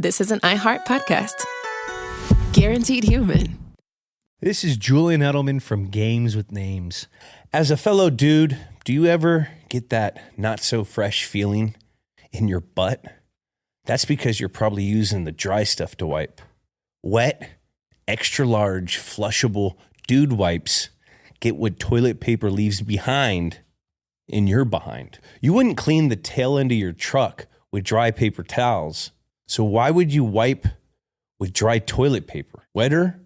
this is an iHeart podcast. Guaranteed human. This is Julian Edelman from Games with Names. As a fellow dude, do you ever get that not so fresh feeling in your butt? That's because you're probably using the dry stuff to wipe. Wet, extra large, flushable dude wipes get what toilet paper leaves behind in your behind. You wouldn't clean the tail end of your truck with dry paper towels. So why would you wipe with dry toilet paper? Wetter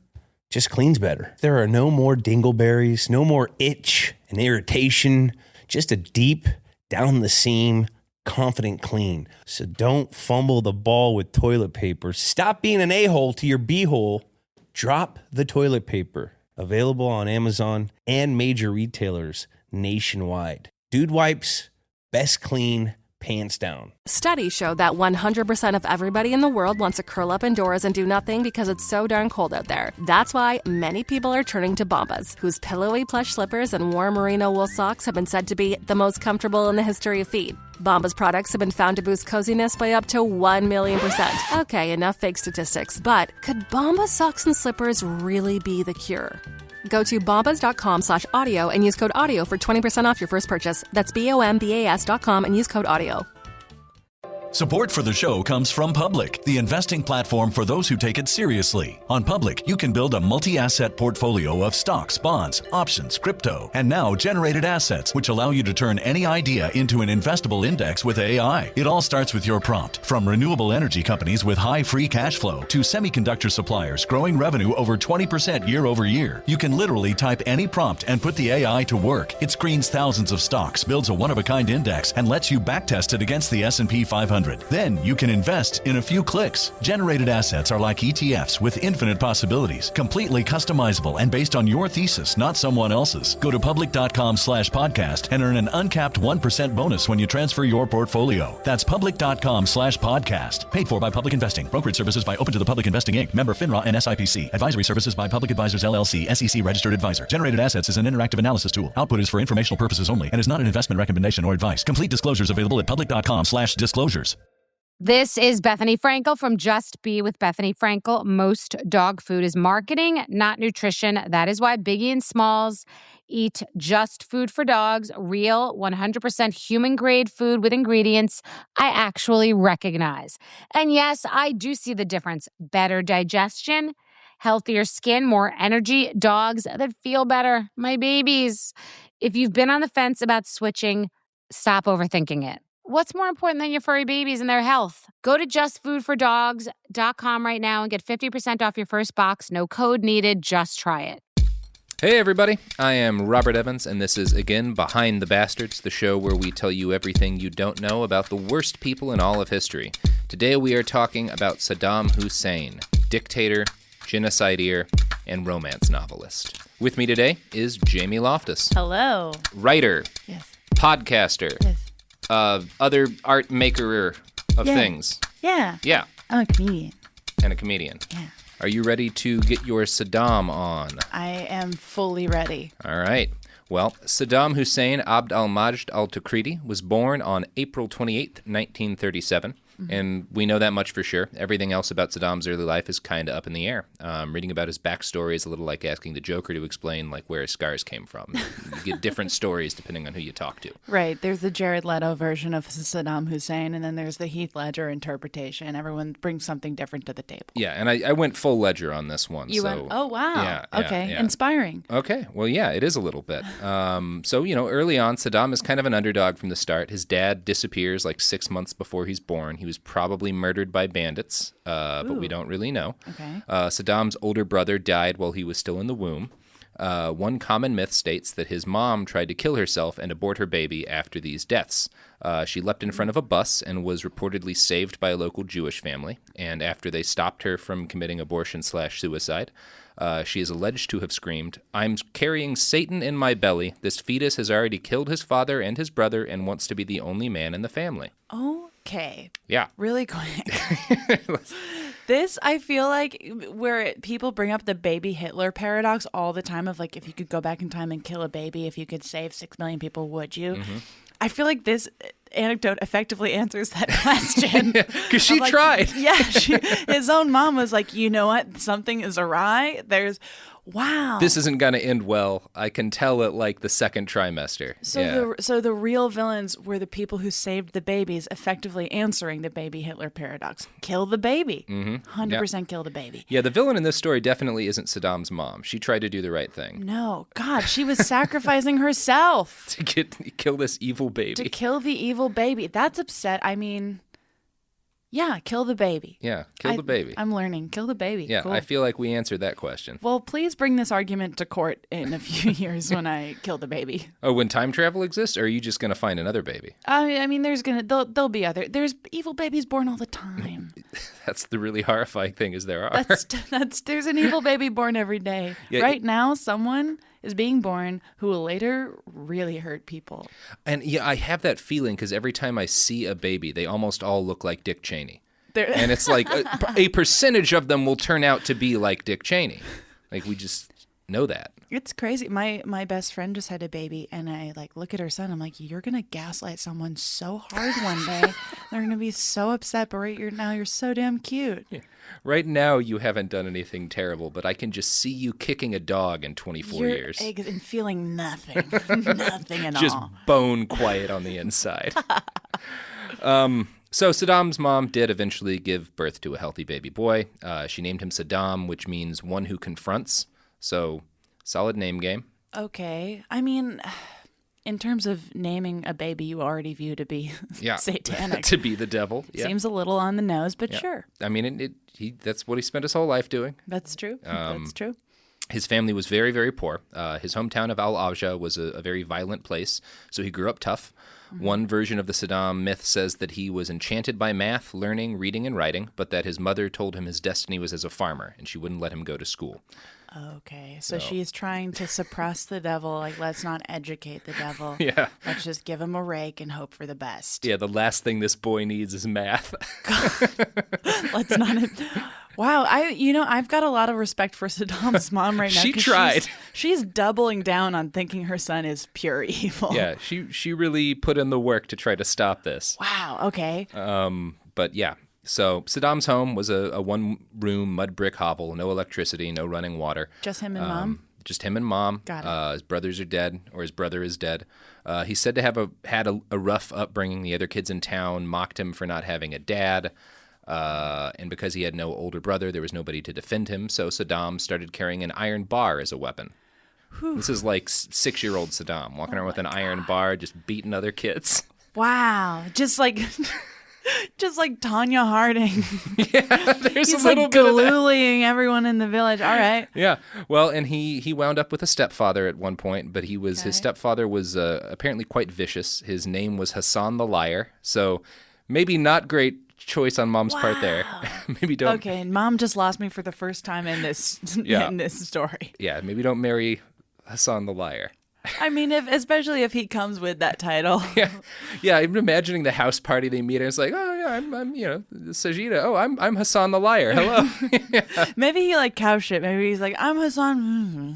just cleans better. There are no more dingleberries, no more itch and irritation, just a deep, down the seam, confident clean. So don't fumble the ball with toilet paper. Stop being an a-hole to your b-hole. Drop the toilet paper. Available on Amazon and major retailers nationwide. Dude Wipes, best clean, pants down. Studies show that 100% of everybody in the world wants to curl up indoors and do nothing because it's so darn cold out there. That's why many people are turning to Bombas, whose pillowy plush slippers and warm merino wool socks have been said to be the most comfortable in the history of feet. Bombas products have been found to boost coziness by up to 1,000,000%. Okay, enough fake statistics, but could Bombas socks and slippers really be the cure? Go to bombas.com/audio and use code AUDIO for 20% off your first purchase. That's BOMBAS.com and use code AUDIO. Support for the show comes from Public, the investing platform for those who take it seriously. On Public, you can build a multi-asset portfolio of stocks, bonds, options, crypto, and now generated assets, which allow you to turn any idea into an investable index with AI. It all starts with your prompt. From renewable energy companies with high free cash flow to semiconductor suppliers growing revenue over 20% year over year, you can literally type any prompt and put the AI to work. It screens thousands of stocks, builds a one-of-a-kind index, and lets you backtest it against the S&P 500. Then you can invest in a few clicks. Generated assets are like ETFs with infinite possibilities, completely customizable and based on your thesis, not someone else's. Go to public.com/podcast and earn an uncapped 1% bonus when you transfer your portfolio. That's public.com/podcast. Paid for by Public Investing. Brokerage services by Open to the Public Investing Inc. Member FINRA and SIPC. Advisory services by Public Advisors LLC, SEC registered advisor. Generated assets is an interactive analysis tool. Output is for informational purposes only and is not an investment recommendation or advice. Complete disclosures available at public.com/disclosures. This is Bethany Frankel from Just Be with Bethany Frankel. Most dog food is marketing, not nutrition. That is why Biggie and Smalls eat just food for dogs, real 100% human-grade food with ingredients I actually recognize. And yes, I do see the difference. Better digestion, healthier skin, more energy, dogs that feel better, my babies. If you've been on the fence about switching, stop overthinking it. What's more important than your furry babies and their health? Go to justfoodfordogs.com right now and get 50% off your first box. No code needed. Just try it. Hey, everybody. I am Robert Evans, and this is, again, Behind the Bastards, the show where we tell you everything you don't know about the worst people in all of history. Today we are talking about Saddam Hussein, dictator, genocideer, and romance novelist. With me today is Jamie Loftus. Hello. Writer. Yes. Podcaster. Yes. Other art maker of things. Yeah. Yeah. I'm a comedian. And a comedian. Yeah. Are you ready to get your Saddam on? I am fully ready. All right. Well, Saddam Hussein Abd al-Majd al-Takriti was born on April 28th, 1937. And we know that much for sure. Everything else about Saddam's early life is kind of up in the air. Reading about his backstory is a little like asking the Joker to explain like where his scars came from. You get different stories depending on who you talk to. Right. There's the Jared Leto version of Saddam Hussein, and then there's the Heath Ledger interpretation. Everyone brings something different to the table. Yeah, and I went full Ledger on this one. You went, oh, wow. Yeah, okay, yeah. Inspiring. Okay, well, yeah, it is a little bit. So, early on, Saddam is kind of an underdog from the start. His dad disappears like 6 months before he's born. He was probably murdered by bandits, but we don't really know. Okay. Saddam's older brother died while he was still in the womb. One common myth states that his mom tried to kill herself and abort her baby after these deaths. She leapt in front of a bus and was reportedly saved by a local Jewish family. And after they stopped her from committing abortion/suicide, she is alleged to have screamed, "I'm carrying Satan in my belly. This fetus has already killed his father and his brother and wants to be the only man in the family." Okay. Yeah. Really quick. This, I feel like, where people bring up the baby Hitler paradox all the time of like, if you could go back in time and kill a baby, if you could save 6 million people, would you? Mm-hmm. I feel like this anecdote effectively answers that question. Because she tried. Yeah, his own mom was like, you know what? Something is awry. Wow. This isn't going to end well. I can tell it like the second trimester. So the real villains were the people who saved the babies, effectively answering the baby Hitler paradox. Kill the baby. 100% kill the baby. Yeah, the villain in this story definitely isn't Saddam's mom. She tried to do the right thing. No, God, she was sacrificing herself to kill this evil baby. To kill the evil baby. That's upset. I mean, yeah, kill the baby. Yeah, kill the baby. I'm learning. Kill the baby. Yeah, cool. I feel like we answered that question. Well, please bring this argument to court in a few years when I kill the baby. Oh, when time travel exists, or are you just going to find another baby? I mean, there'll be there's evil babies born all the time. That's the really horrifying thing is there are. There's an evil baby born every day. Yeah, right now, someone is being born who will later really hurt people. And yeah, I have that feeling because every time I see a baby, they almost all look like Dick Cheney. And it's like a percentage of them will turn out to be like Dick Cheney. Like we just know that. It's crazy. My best friend just had a baby, and I look at her son. I'm like, you're gonna gaslight someone so hard one day. They're gonna be so upset. But right now, you're so damn cute. Yeah. Right now, you haven't done anything terrible, but I can just see you kicking a dog in 24 years. And feeling nothing. Nothing at all. Just bone quiet on the inside. So Saddam's mom did eventually give birth to a healthy baby boy. She named him Saddam, which means one who confronts. So solid name game. Okay. I mean, in terms of naming a baby you already view to be satanic. To be the devil. Yeah. Seems a little on the nose, but sure. I mean, that's what he spent his whole life doing. That's true. That's true. His family was very, very poor. His hometown of Al-Awja was a very violent place, so he grew up tough. Mm-hmm. One version of the Saddam myth says that he was enchanted by math, learning, reading, and writing, but that his mother told him his destiny was as a farmer, and she wouldn't let him go to school. Okay, so she's trying to suppress the devil, let's not educate the devil. Yeah. Let's just give him a rake and hope for the best. Yeah, the last thing this boy needs is math. Let's not... Wow, I've got a lot of respect for Saddam's mom right now. She tried. She's doubling down on thinking her son is pure evil. Yeah, she really put in the work to try to stop this. Wow, okay. But yeah. So Saddam's home was a one-room mud brick hovel, no electricity, no running water. Just him and mom? Just him and mom. Got it. His brothers are dead, or his brother is dead. He's said to have had a rough upbringing. The other kids in town mocked him for not having a dad. And because he had no older brother, there was nobody to defend him. So Saddam started carrying an iron bar as a weapon. Whew. This is like 6-year-old Saddam walking around with an iron bar, just beating other kids. Wow. Just like Tanya Harding. Yeah, there's He's a little bit of that. He's everyone in the village. All right. Yeah. Well, and he wound up with a stepfather at one point, but his stepfather was apparently quite vicious. His name was Hassan the Liar. So maybe not great choice on mom's part there. Maybe don't. Okay, mom just lost me for the first time in this in this story. Yeah, maybe don't marry Hassan the Liar. I mean, especially if he comes with that title. Yeah. I'm imagining the house party they meet, and it's like, oh yeah, I'm Sajida. Oh, I'm Hassan the Liar. Hello. Yeah. Maybe he couch it. Maybe he's like, I'm Hassan.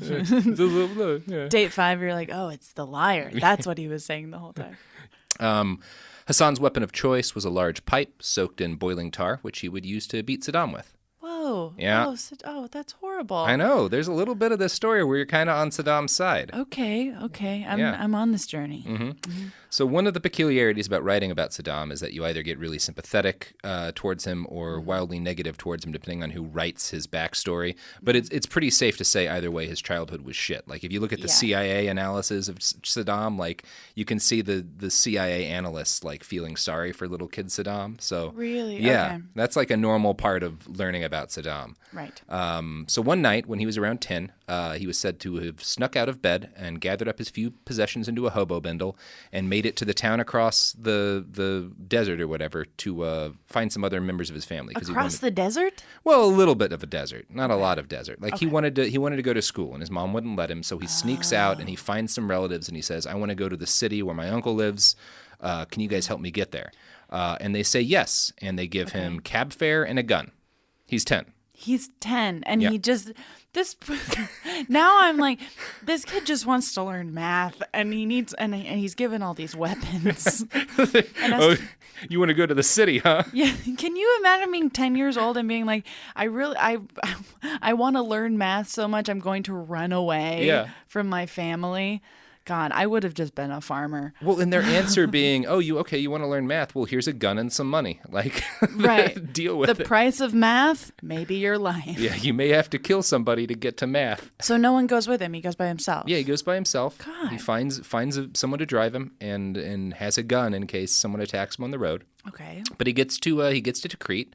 Yeah. Date 5, you're like, oh, it's the liar. That's what he was saying the whole time. Hassan's weapon of choice was a large pipe soaked in boiling tar, which he would use to beat Saddam with. Whoa. Yeah. Oh, that's horrible. I know. There's a little bit of this story where you're kind of on Saddam's side. Okay. I'm on this journey. Mm-hmm. Mm-hmm. So one of the peculiarities about writing about Saddam is that you either get really sympathetic towards him or wildly negative towards him, depending on who writes his backstory. But it's pretty safe to say either way his childhood was shit. Like if you look at the CIA analysis of Saddam, you can see the CIA analysts feeling sorry for little kid Saddam. So really, yeah, okay. That's a normal part of learning about Saddam. Right. So one night when he was around 10, he was said to have snuck out of bed and gathered up his few possessions into a hobo bundle and made it to the town across the desert or whatever to find some other members of his family. Across the desert? Well, a little bit of a desert, not a lot of desert. He wanted to go to school, and his mom wouldn't let him, so he sneaks out and he finds some relatives and he says, I want to go to the city where my uncle lives. Can you guys help me get there? And they say yes, and they give him cab fare and a gun. He's 10. He's 10, and Yeah. he just this. Now I'm like, this kid just wants to learn math, and he needs, and he's given all these weapons. Oh, you want to go to the city, huh? Yeah, can you imagine being 10 years old and being like, I want to learn math so much, I'm going to run away from my family. God, I would have just been a farmer. Well, and their answer being, "Oh, you want to learn math? Well, here's a gun and some money. Like, Right. deal with it. The price of math, maybe your life." Yeah, you may have to kill somebody to get to math. So no one goes with him. He goes by himself. Yeah, he goes by himself. God. He finds someone to drive him and has a gun in case someone attacks him on the road. Okay. But he gets to Tikrit,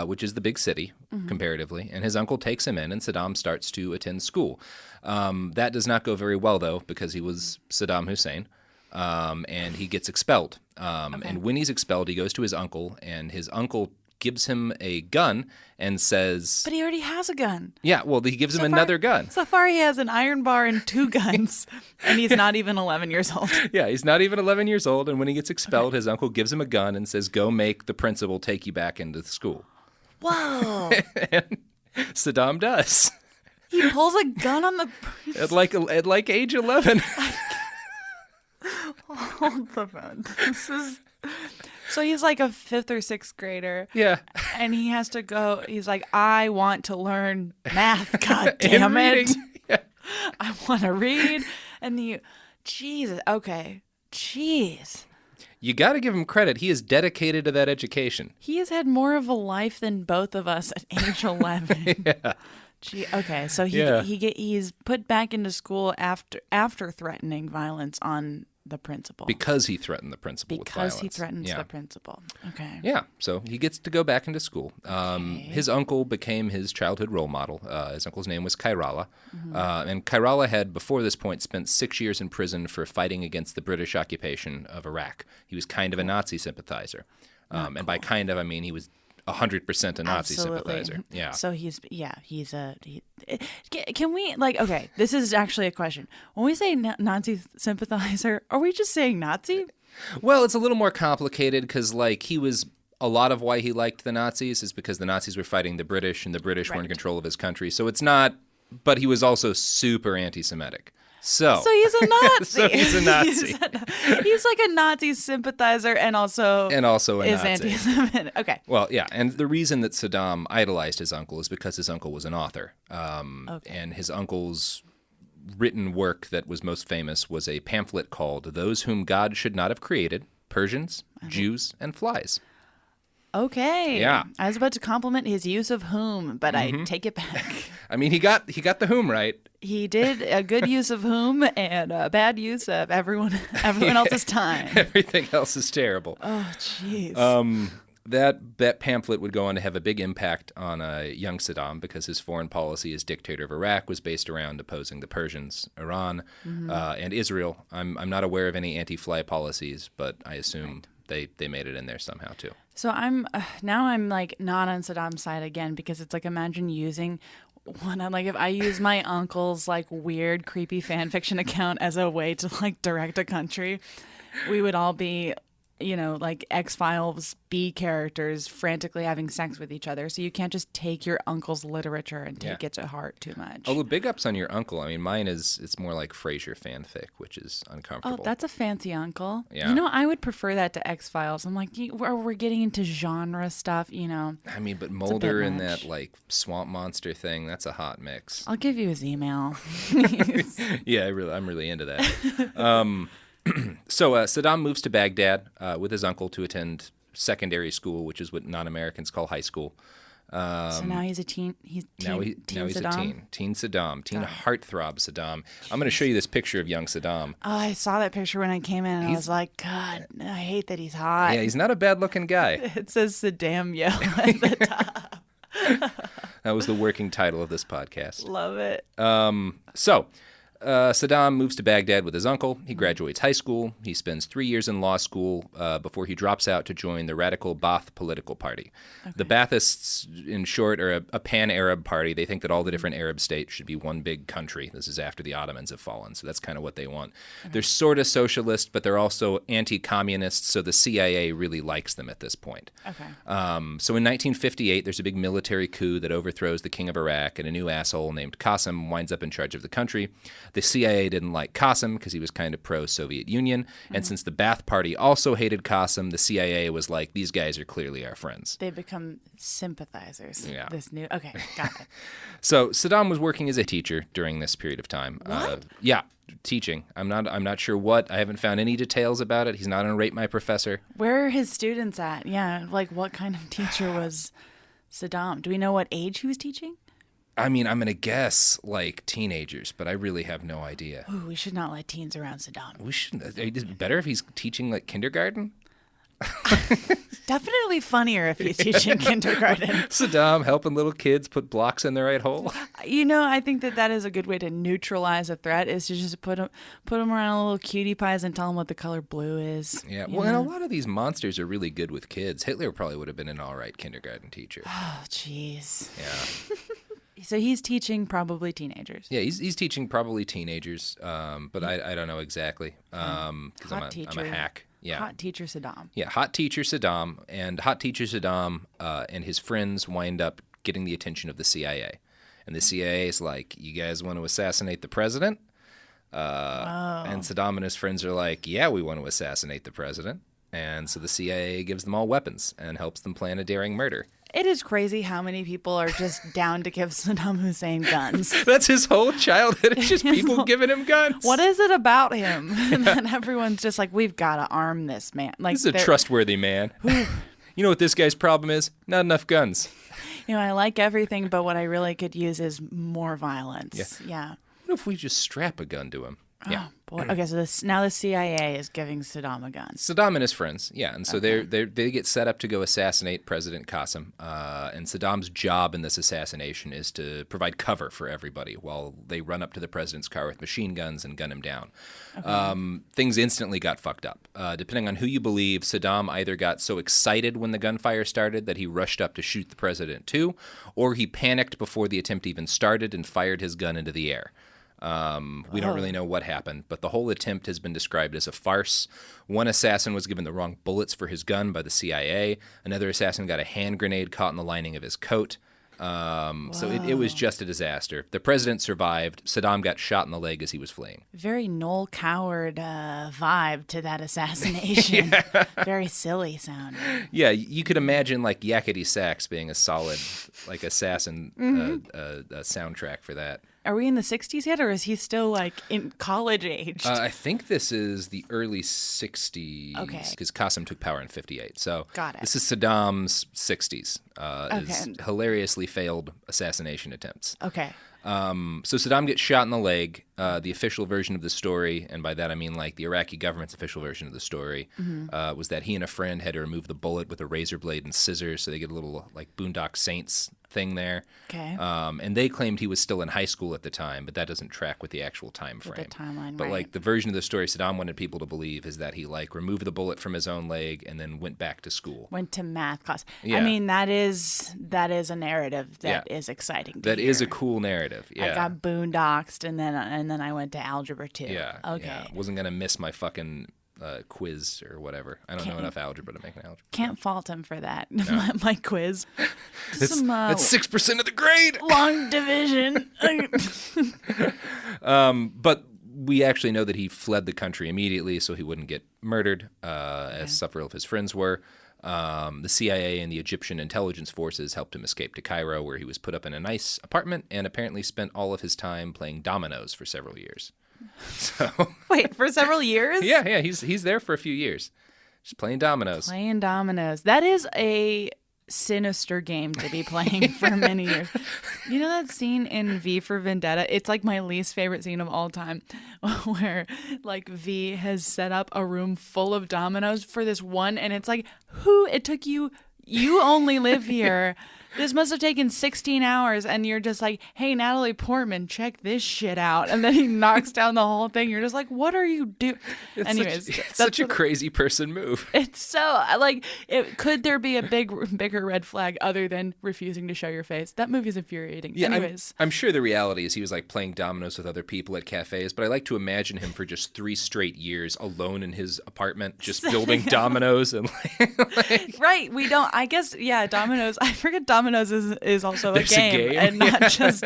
which is the big city comparatively, and his uncle takes him in, and Saddam starts to attend school. That does not go very well, though, because he was Saddam Hussein, and he gets expelled. And when he's expelled, he goes to his uncle, and his uncle gives him a gun and says... But he already has a gun. Yeah, well, he gives him another gun. So far, he has an iron bar and 2 guns, and he's not even 11 years old. Yeah, he's not even 11 years old, and when he gets expelled, his uncle gives him a gun and says, "Go make the principal take you back into the school." Whoa. And Saddam does. He pulls a gun on the... At like age 11. Hold the phone. This is... So he's like a 5th or 6th grader. Yeah. And he has to go... He's like, I want to learn math, God damn And it. reading. Yeah. I want to read. And Jesus. Okay. Jeez. You got to give him credit. He is dedicated to that education. He has had more of a life than both of us at age 11. Yeah. Gee, okay, so he's put back into school after threatening violence on the principal. Because he threatened the principal with violence. Because he threatens the principal. Okay. Yeah, so he gets to go back into school. His uncle became his childhood role model. His uncle's name was Kairala. And Kairala had, before this point, spent 6 years in prison for fighting against the British occupation of Iraq. He was kind of a Nazi sympathizer. And by kind of, I mean he was 100% a Nazi sympathizer. Yeah. So can we, like, okay, this is actually a question. When we say Nazi sympathizer, are we just saying Nazi? Well, it's a little more complicated because, like, a lot of why he liked the Nazis is because the Nazis were fighting the British and the British were in control of his country. So it's not, but he was also super anti-Semitic. So he's a Nazi. So he's a Nazi. He's like a Nazi sympathizer and also a is Nazi. anti-Semitic. Okay. Well, yeah, and the reason that Saddam idolized his uncle is because his uncle was an author. And his uncle's written work that was most famous was a pamphlet called "Those Whom God Should Not Have Created: Persians, Jews, and Flies." Okay. Yeah. I was about to compliment his use of whom, but I take it back. I mean, he got the whom right. He did a good use of whom and a bad use of everyone else's time. Everything else is terrible. Oh, jeez. That pamphlet would go on to have a big impact on young Saddam because his foreign policy as dictator of Iraq was based around opposing the Persians, Iran, and Israel. I'm not aware of any anti-fly policies, but I assume they made it in there somehow too. So I'm like not on Saddam's side again because it's like imagine using one. I'm like if I use my uncle's like weird creepy fan fiction account as a way to like direct a country, we would all be, like X-Files B characters frantically having sex with each other. So you can't just take your uncle's literature and take it to heart too much. Although big ups on your uncle. I mean, mine it's more like Frasier fanfic, which is uncomfortable. Oh, that's a fancy uncle. Yeah. I would prefer that to X-Files. I'm like, we're getting into genre stuff, I mean, but Mulder and that like swamp monster thing, that's a hot mix. I'll give you his email. Yeah, I'm really into that. So Saddam moves to Baghdad with his uncle to attend secondary school, which is what non-Americans call high school. So now he's a teen. Now he's Saddam? a teen. Teen Saddam. Teen heartthrob Saddam. I'm going to show you this picture of young Saddam. Oh, I saw that picture when I came in, and I was like, God, I hate that he's hot. Yeah, he's not a bad-looking guy. It says Saddam Yo at the top. That was the working title of this podcast. Love it. So Saddam moves to Baghdad with his uncle. He graduates high school. He spends 3 years in law school before he drops out to join the radical Ba'ath political party. Okay. The Baathists, in short, are a pan-Arab party. They think that all the different Arab states should be one big country. This is after the Ottomans have fallen, so that's kind of what they want. Okay. They're sort of socialist, but they're also anti-communist, so the CIA really likes them at this point. Okay. So in 1958, there's a big military coup that overthrows the king of Iraq, and a new asshole named Qasem winds up in charge of the country. The CIA didn't like Qasem because he was kind of pro-Soviet Union, and since the Ba'ath Party also hated Qasem, the CIA was like, these guys are clearly our friends. They become sympathizers. Yeah. Okay, got it. So Saddam was working as a teacher during this period of time. What? Yeah, teaching. I'm not sure what. I haven't found any details about it. He's not on Rate My Professor. Where are his students at? Yeah, like what kind of teacher was Saddam? Do we know what age he was teaching? I mean, I'm going to guess like teenagers, but I really have no idea. Ooh, we should not let teens around Saddam. We shouldn't. Is it better if he's teaching like kindergarten? Definitely funnier if he's teaching kindergarten. Saddam helping little kids put blocks in the right hole. I think that is a good way to neutralize a threat, is to just put them around little cutie pies and tell them what the color blue is. Yeah, well, and a lot of these monsters are really good with kids. Hitler probably would have been an all right kindergarten teacher. Oh, jeez. Yeah. So he's teaching probably teenagers. Yeah, he's teaching probably teenagers, but I don't know exactly because I'm a hack. Yeah. Hot teacher Saddam. Yeah, hot teacher Saddam. And hot teacher Saddam and his friends wind up getting the attention of the CIA. And the CIA is like, you guys want to assassinate the president? And Saddam and his friends are like, yeah, we want to assassinate the president. And so the CIA gives them all weapons and helps them plan a daring murder. It is crazy how many people are just down to give Saddam Hussein guns. That's his whole childhood. It's just people giving him guns. What is it about him? And then everyone's just like, we've got to arm this man. Like, this is a trustworthy man. You know what this guy's problem is? Not enough guns. I like everything, but what I really could use is more violence. Yeah. What if we just strap a gun to him? Yeah. Boy. Okay, so now the CIA is giving Saddam a gun. Saddam and his friends, yeah. And so they get set up to go assassinate President Qasem. And Saddam's job in this assassination is to provide cover for everybody while they run up to the president's car with machine guns and gun him down. Okay. Things instantly got fucked up. Depending on who you believe, Saddam either got so excited when the gunfire started that he rushed up to shoot the president too, or he panicked before the attempt even started and fired his gun into the air. We don't really know what happened, but the whole attempt has been described as a farce. One assassin was given the wrong bullets for his gun by the CIA. Another assassin got a hand grenade caught in the lining of his coat. So it was just a disaster. The president survived. Saddam got shot in the leg as he was fleeing. Very Noel Coward vibe to that assassination. Yeah. Very silly sounding. Yeah, you could imagine like Yakety Sax being a solid like assassin soundtrack for that. Are we in the 60s yet, or is he still like in college age? I think this is the early 60s. Okay. Because Qasem took power in 58. So got it. This is Saddam's 60s. His hilariously failed assassination attempts. Okay. So Saddam gets shot in the leg. The official version of the story, and by that I mean like the Iraqi government's official version of the story, was that he and a friend had to remove the bullet with a razor blade and scissors, so they get a little like Boondock Saints thing there. Okay. And they claimed he was still in high school at the time, but that doesn't track with the actual time frame. With the timeline, but right. like the version of the story Saddam wanted people to believe is that he like removed the bullet from his own leg and then went back to school. Went to math class. Yeah. I mean, that is a narrative that is exciting to hear. Is a cool narrative. Yeah. I got boondoxed and then I went to algebra 2. Yeah. Okay. Yeah. Wasn't gonna miss my fucking quiz or whatever. I don't know enough algebra to make an algebra. Can't fault him for that. No. my quiz. That's 6% of the grade. Long division. But we actually know that he fled the country immediately so he wouldn't get murdered, as several of his friends were. The CIA and the Egyptian intelligence forces helped him escape to Cairo, where he was put up in a nice apartment and apparently spent all of his time playing dominoes for several years. So wait, for several years? Yeah, he's there for a few years, just playing dominoes. Playing dominoes. That is a sinister game to be playing for many years. You know that scene in V for Vendetta? It's like my least favorite scene of all time, where like V has set up a room full of dominoes for this one, and it's like, it took you only live here This must have taken 16 hours, and you're just like, hey, Natalie Portman, check this shit out. And then he knocks down the whole thing. You're just like, what are you doing? Anyways, it's such a crazy person move. It's so, like, could there be a bigger red flag other than refusing to show your face? That movie's infuriating. Yeah, Anyways. I'm sure the reality is he was like playing dominoes with other people at cafes, but I like to imagine him for just 3 straight years alone in his apartment, just building dominoes and Right. We don't, I guess, yeah, dominoes. I forget dominoes is also a game, and not just,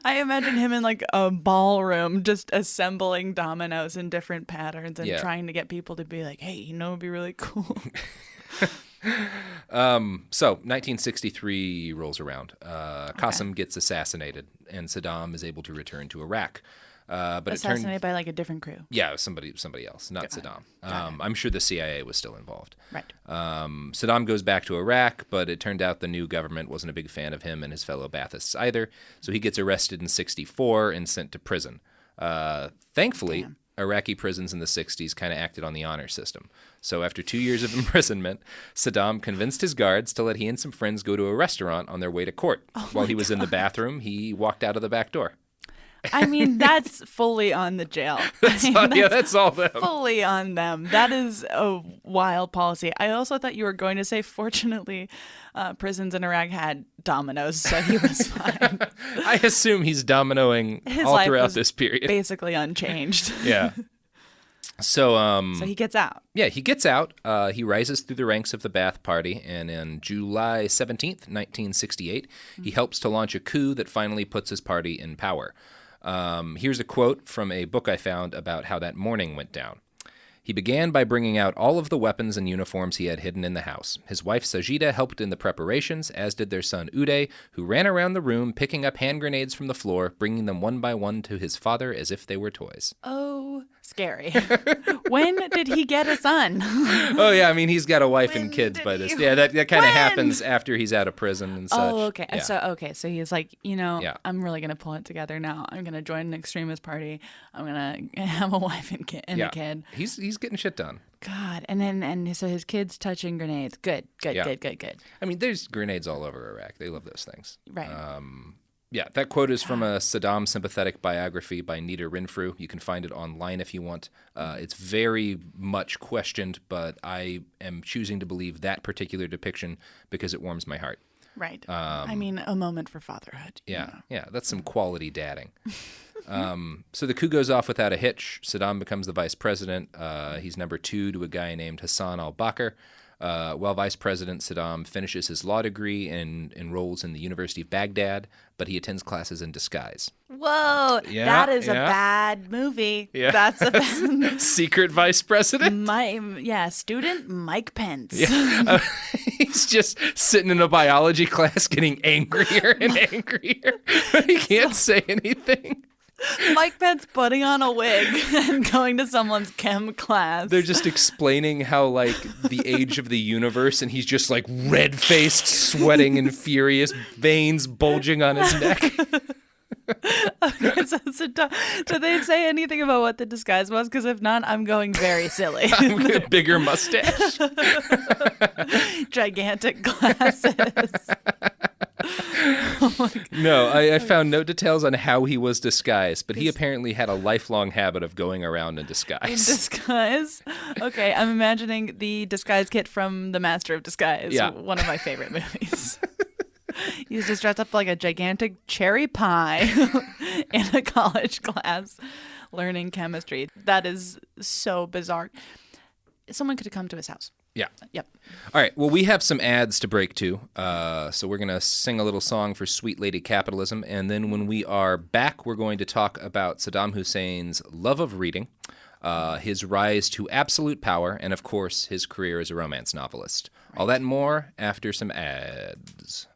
I imagine him in like a ballroom just assembling dominoes in different patterns and trying to get people to be like, hey, you know, it'd be really cool. So 1963 rolls around. Qasem gets assassinated, and Saddam is able to return to Iraq. But assassinated by like a different crew. Yeah, somebody else, not Saddam. I'm sure the CIA was still involved. Right. Saddam goes back to Iraq, but it turned out the new government wasn't a big fan of him and his fellow Baathists either. So he gets arrested in 1964 and sent to prison. Thankfully, Iraqi prisons in the 60s kind of acted on the honor system. So after 2 years of imprisonment, Saddam convinced his guards to let he and some friends go to a restaurant on their way to court. While he was in the bathroom, he walked out of the back door. I mean, that's fully on the jail. That's all them. Fully on them. That is a wild policy. I also thought you were going to say, fortunately, prisons in Iraq had dominoes, so he was fine. I assume he's dominoing all throughout this period. Basically unchanged. Yeah. So he gets out. Yeah, he gets out. He rises through the ranks of the Ba'ath Party, and in July 17th, 1968, he helps to launch a coup that finally puts his party in power. Here's a quote from a book I found about how that morning went down. He began by bringing out all of the weapons and uniforms he had hidden in the house. His wife Sajida helped in the preparations, as did their son Uday, who ran around the room picking up hand grenades from the floor, bringing them one by one to his father as if they were toys. Oh, scary. When did he get a son? Oh, yeah, I mean, he's got a wife and kids by this. Yeah, that kind of happens after he's out of prison and such. Oh, okay. Yeah. So he's like, I'm really going to pull it together now. I'm going to join an extremist party. I'm going to have a wife and a kid. He's getting shit done. God. And so his kid's touching grenades. Good. I mean, there's grenades all over Iraq. They love those things. Right. Yeah, that quote is from a Saddam sympathetic biography by Nita Renfrew. You can find it online if you want. It's very much questioned, but I am choosing to believe that particular depiction because it warms my heart. Right. I mean, a moment for fatherhood. Yeah, that's some quality dadding. So the coup goes off without a hitch. Saddam becomes the vice president. He's number 2 to a guy named Hassan al-Bakr. While vice president, Saddam finishes his law degree and enrolls in the University of Baghdad, but he attends classes in disguise. Whoa, that is a bad movie. Yeah. That's a bad secret vice president. Student Mike Pence. Yeah. He's just sitting in a biology class getting angrier and angrier. He can't say anything. Mike Pence putting on a wig and going to someone's chem class. They're just explaining how, like, the age of the universe, and he's just, like, red-faced, sweating and furious, veins bulging on his neck. Okay, so did they say anything about what the disguise was? Because if not, I'm going very silly. Bigger mustache. Gigantic glasses. No, I found no details on how he was disguised, but he apparently had a lifelong habit of going around in disguise. In disguise? Okay, I'm imagining the disguise kit from The Master of Disguise, one of my favorite movies. He's just dressed up like a gigantic cherry pie in a college class learning chemistry. That is so bizarre. Someone could have come to his house. Yeah. Yep. All right. Well, we have some ads to break to. So we're going to sing a little song for Sweet Lady Capitalism. And then when we are back, we're going to talk about Saddam Hussein's love of reading, his rise to absolute power, and, of course, his career as a romance novelist. Right. All that and more after some ads.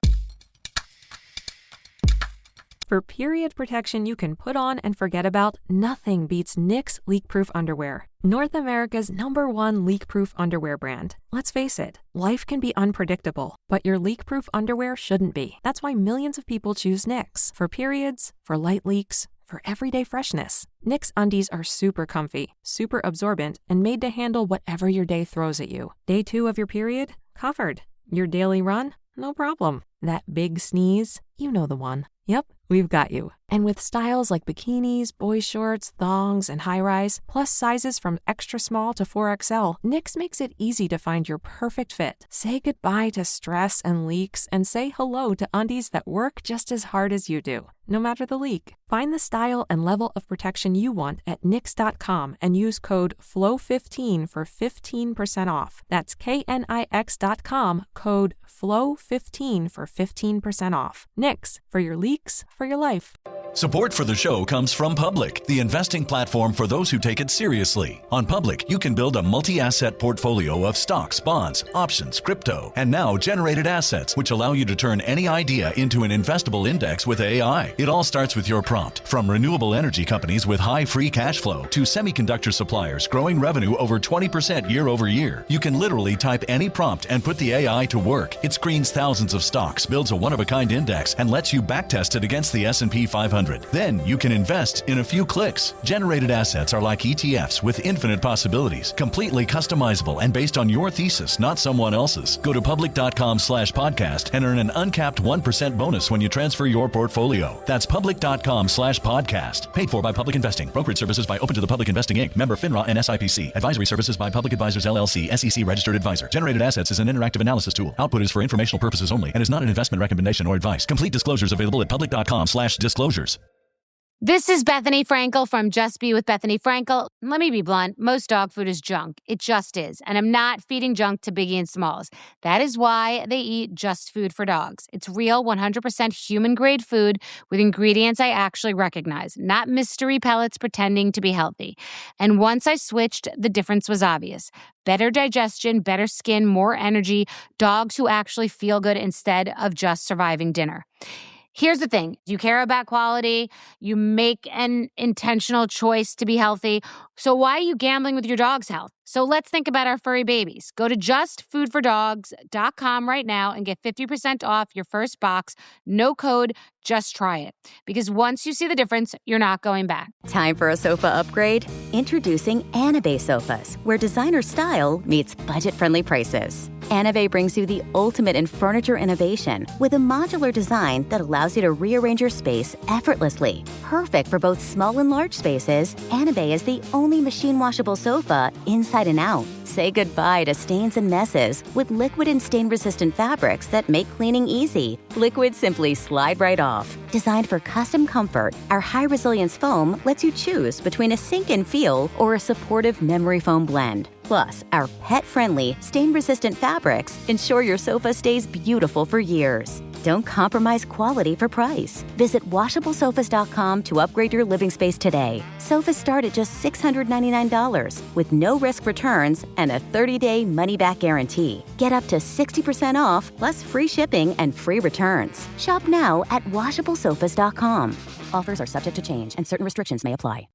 For period protection you can put on and forget about, nothing beats Knix leak-proof underwear. North America's #1 leak-proof underwear brand. Let's face it, life can be unpredictable, but your leak-proof underwear shouldn't be. That's why millions of people choose Knix. For periods, for light leaks, for everyday freshness. Knix undies are super comfy, super absorbent, and made to handle whatever your day throws at you. Day 2 of your period? Covered. Your daily run? No problem. That big sneeze? You know the one. Yep, we've got you. And with styles like bikinis, boy shorts, thongs, and high-rise, plus sizes from extra small to 4XL, Knix makes it easy to find your perfect fit. Say goodbye to stress and leaks, and say hello to undies that work just as hard as you do, no matter the leak. Find the style and level of protection you want at Knix.com and use code FLOW15 for 15% off. That's KNIX.com, code FLOW15 for 15% off. Knix, for your leaks, for your life. Support for the show comes from Public, the investing platform for those who take it seriously. On Public, you can build a multi-asset portfolio of stocks, bonds, options, crypto, and now generated assets, which allow you to turn any idea into an investable index with AI. It all starts with your prompt. From renewable energy companies with high free cash flow to semiconductor suppliers growing revenue over 20% year over year, you can literally type any prompt and put the AI to work. It screens thousands of stocks, builds a one-of-a-kind index, and lets you backtest it against the S&P 500. Then you can invest in a few clicks. Generated assets are like ETFs with infinite possibilities, completely customizable and based on your thesis, not someone else's. Go to public.com/podcast and earn an uncapped 1% bonus when you transfer your portfolio. That's public.com/podcast. Paid for by Public Investing. Brokerage services by Open to the Public Investing Inc. Member FINRA and SIPC. Advisory services by Public Advisors LLC, SEC registered advisor. Generated assets is an interactive analysis tool. Output is for informational purposes only and is not an investment recommendation or advice. Complete disclosures available at public.com/disclosures. This is Bethany Frankel from Just Be with Bethany Frankel. Let me be blunt. Most dog food is junk. It just is. And I'm not feeding junk to Biggie and Smalls. That is why they eat Just Food for Dogs. It's real, 100% human-grade food with ingredients I actually recognize, not mystery pellets pretending to be healthy. And once I switched, the difference was obvious. Better digestion, better skin, more energy, dogs who actually feel good instead of just surviving dinner. Here's the thing. You care about quality. You make an intentional choice to be healthy. So why are you gambling with your dog's health? So let's think about our furry babies. Go to justfoodfordogs.com right now and get 50% off your first box. No code, just try it. Because once you see the difference, you're not going back. Time for a sofa upgrade? Introducing Anabay Sofas, where designer style meets budget-friendly prices. Anabay brings you the ultimate in furniture innovation with a modular design that allows you to rearrange your space effortlessly. Perfect for both small and large spaces, Anabay is the only machine-washable sofa inside and out. Say goodbye to stains and messes with liquid and stain-resistant fabrics that make cleaning easy. Liquid simply slide right off. Designed for custom comfort, our high-resilience foam lets you choose between a sink-in feel or a supportive memory foam blend. Plus, our pet-friendly, stain-resistant fabrics ensure your sofa stays beautiful for years. Don't compromise quality for price. Visit washablesofas.com to upgrade your living space today. Sofas start at just $699 with no-risk returns and a 30-day money-back guarantee. Get up to 60% off, plus free shipping and free returns. Shop now at washablesofas.com. Offers are subject to change and certain restrictions may apply.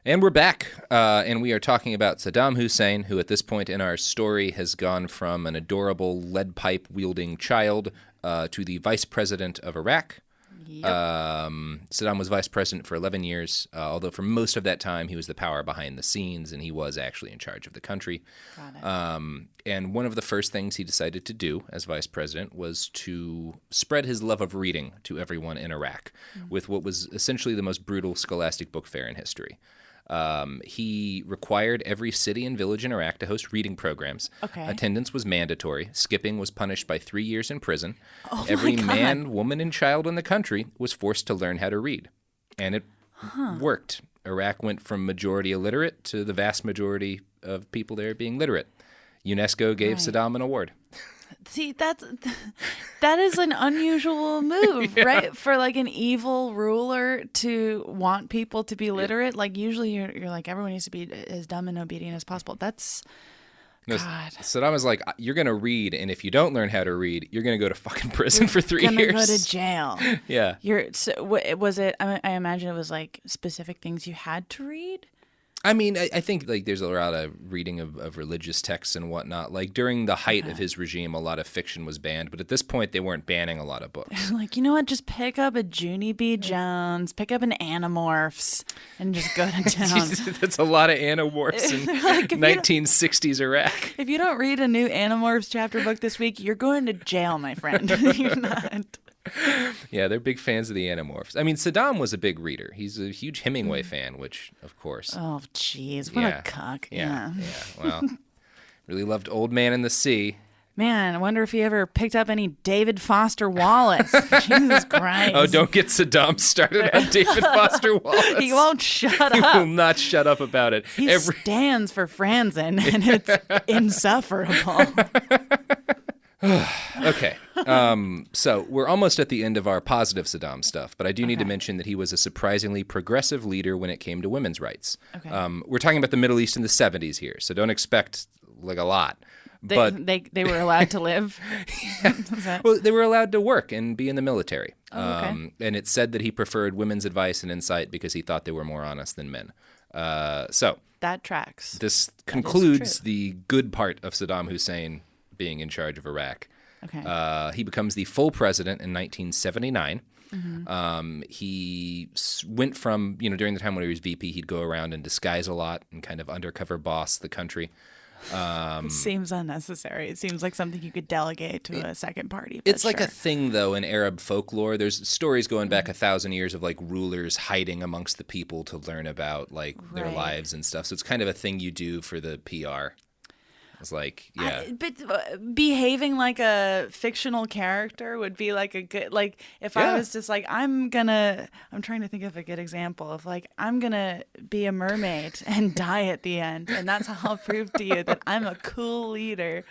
And we're back, and we are talking about Saddam Hussein, who at this point in our story has gone from an adorable lead pipe-wielding child to the vice president of Iraq. Yep. Saddam was vice president for 11 years, although for most of that time he was the power behind the scenes, and he was actually in charge of the country. Got it. And one of the first things he decided to do as vice president was to spread his love of reading to everyone in Iraq with what was essentially the most brutal scholastic book fair in history. He required every city and village in Iraq to host reading programs. Okay. Attendance was mandatory. Skipping was punished by 3 years in prison. Oh Every my God. man, woman, and child in the country was forced to learn how to read. And it worked. Iraq went from majority illiterate to the vast majority of people there being literate. UNESCO gave Saddam an award. See, that is an unusual move, right? For like an evil ruler to want people to be literate. Like usually you're like, everyone needs to be as dumb and obedient as possible. That's God. Saddam was like, you're going to read, and if you don't learn how to read, you're going to go to fucking prison for 3 years. You're gonna go to jail. Yeah. Was it? I imagine it was like specific things you had to read. I mean, I think like there's a lot of reading of religious texts and whatnot. Like during the height of his regime, a lot of fiction was banned, but at this point, they weren't banning a lot of books. Like, you know what? Just pick up a Junie B. Jones, pick up an Animorphs, and just go to town. That's a lot of Animorphs in Like, 1960s Iraq. If you don't read a new Animorphs chapter book this week, you're going to jail, my friend. You're not. Yeah, they're big fans of the Animorphs. I mean, Saddam was a big reader. He's a huge Hemingway fan, which, of course. Oh, jeez. What a cuck. Yeah. Well, really loved Old Man in the Sea. Man, I wonder if he ever picked up any David Foster Wallace. Jesus Christ. Oh, don't get Saddam started on David Foster Wallace. He won't shut up. He will not shut up about it. He stands for Franzen, and it's insufferable. Okay. So we're almost at the end of our positive Saddam stuff, but I do need to mention that he was a surprisingly progressive leader when it came to women's rights. Okay. We're talking about the Middle East in the 70s here, so don't expect like a lot. They were allowed to live? Well, they were allowed to work and be in the military. Okay. And it said that he preferred women's advice and insight because he thought they were more honest than men. So that tracks. This concludes the good part of Saddam Hussein being in charge of Iraq. Okay. He becomes the full president in 1979. Mm-hmm. He went from, during the time when he was VP, he'd go around and disguise a lot and kind of undercover boss the country. Seems unnecessary. It seems like something you could delegate to a second party. It's like a thing, though, in Arab folklore. There's stories going back 1,000 years of like rulers hiding amongst the people to learn about like their lives and stuff. So it's kind of a thing you do for the PR. It's like, yeah. But behaving like a fictional character would be like a good, like if I was just like, I'm trying to think of a good example of like, I'm going to be a mermaid and die at the end. And that's how I'll prove to you that I'm a cool leader.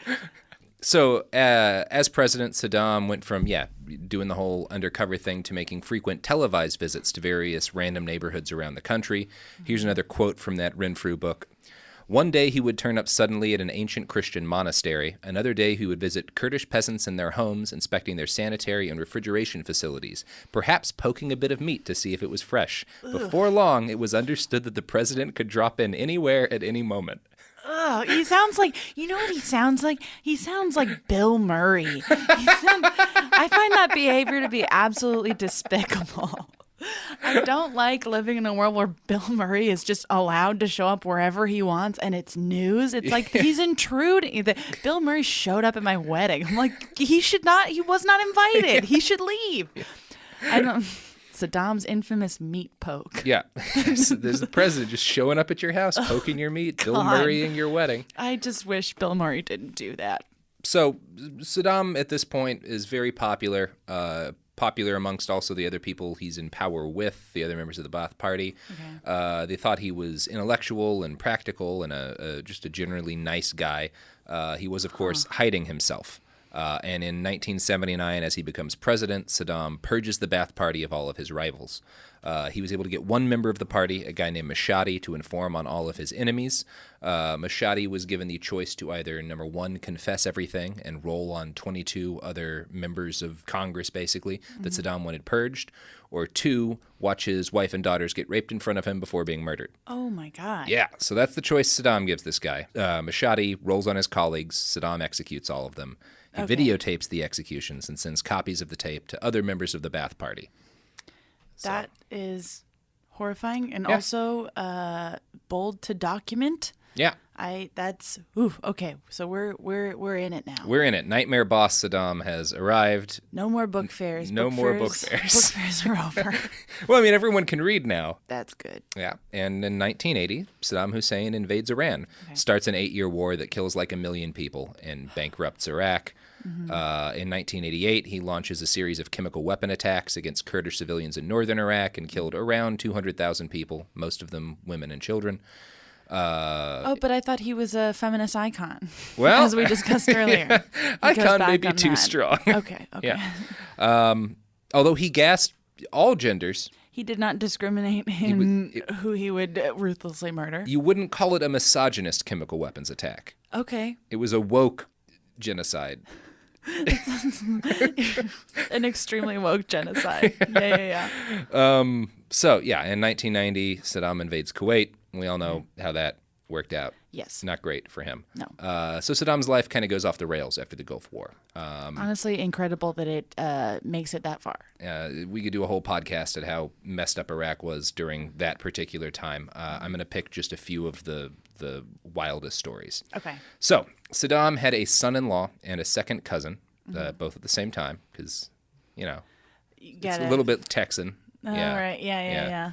So as president, Saddam went from, doing the whole undercover thing to making frequent televised visits to various random neighborhoods around the country. Here's another quote from that Renfrew book. One day he would turn up suddenly at an ancient Christian monastery. Another day he would visit Kurdish peasants in their homes, inspecting their sanitary and refrigeration facilities, perhaps poking a bit of meat to see if it was fresh. Before long, it was understood that the president could drop in anywhere at any moment. Oh, he sounds like, you know what he sounds like? He sounds like Bill Murray. I find that behavior to be absolutely despicable. I don't like living in a world where Bill Murray is just allowed to show up wherever he wants and it's news. It's like he's intruding. Bill Murray showed up at my wedding. I'm like, he was not invited. He should leave. Saddam's infamous meat poke. Yeah. So there's the president just showing up at your house, poking your meat, Bill Murraying your wedding. I just wish Bill Murray didn't do that. So Saddam at this point is very popular amongst also the other people he's in power with, the other members of the Ba'ath Party. Okay. They thought he was intellectual and practical and just a generally nice guy. He was, of course, hiding himself. And in 1979, as he becomes president, Saddam purges the Ba'ath Party of all of his rivals. He was able to get one member of the party, a guy named Mashadi, to inform on all of his enemies. Mashadi was given the choice to either, number one, confess everything and roll on 22 other members of Congress, basically, that Saddam wanted purged, or two, watch his wife and daughters get raped in front of him before being murdered. Oh, my God. Yeah, so that's the choice Saddam gives this guy. Mashadi rolls on his colleagues. Saddam executes all of them. He videotapes the executions and sends copies of the tape to other members of the Ba'ath Party. That is horrifying and also bold to document. Yeah. Okay. So we're in it now. We're in it. Nightmare boss Saddam has arrived. No more book fairs. No more book fairs. Book fairs are over. Well, I mean, everyone can read now. That's good. Yeah. And in 1980, Saddam Hussein invades Iran, starts an 8-year war that kills like 1 million people and bankrupts Iraq. In 1988, he launches a series of chemical weapon attacks against Kurdish civilians in northern Iraq and killed around 200,000 people, most of them women and children. But I thought he was a feminist icon. Well, as we discussed earlier. Icon may be too strong. Okay. Yeah. Although he gassed all genders. He did not discriminate in who he would ruthlessly murder. You wouldn't call it a misogynist chemical weapons attack. Okay. It was a woke genocide. An extremely woke genocide. Yeah. So, in 1990, Saddam invades Kuwait. We all know how that worked out. Yes. Not great for him. No. So Saddam's life kind of goes off the rails after the Gulf War. Honestly, incredible that it makes it that far. We could do a whole podcast at how messed up Iraq was during that particular time. I'm going to pick just a few of the wildest stories. Okay. So Saddam had a son-in-law and a second cousin, both at the same time, because, it's a little bit Texan. All right. Yeah.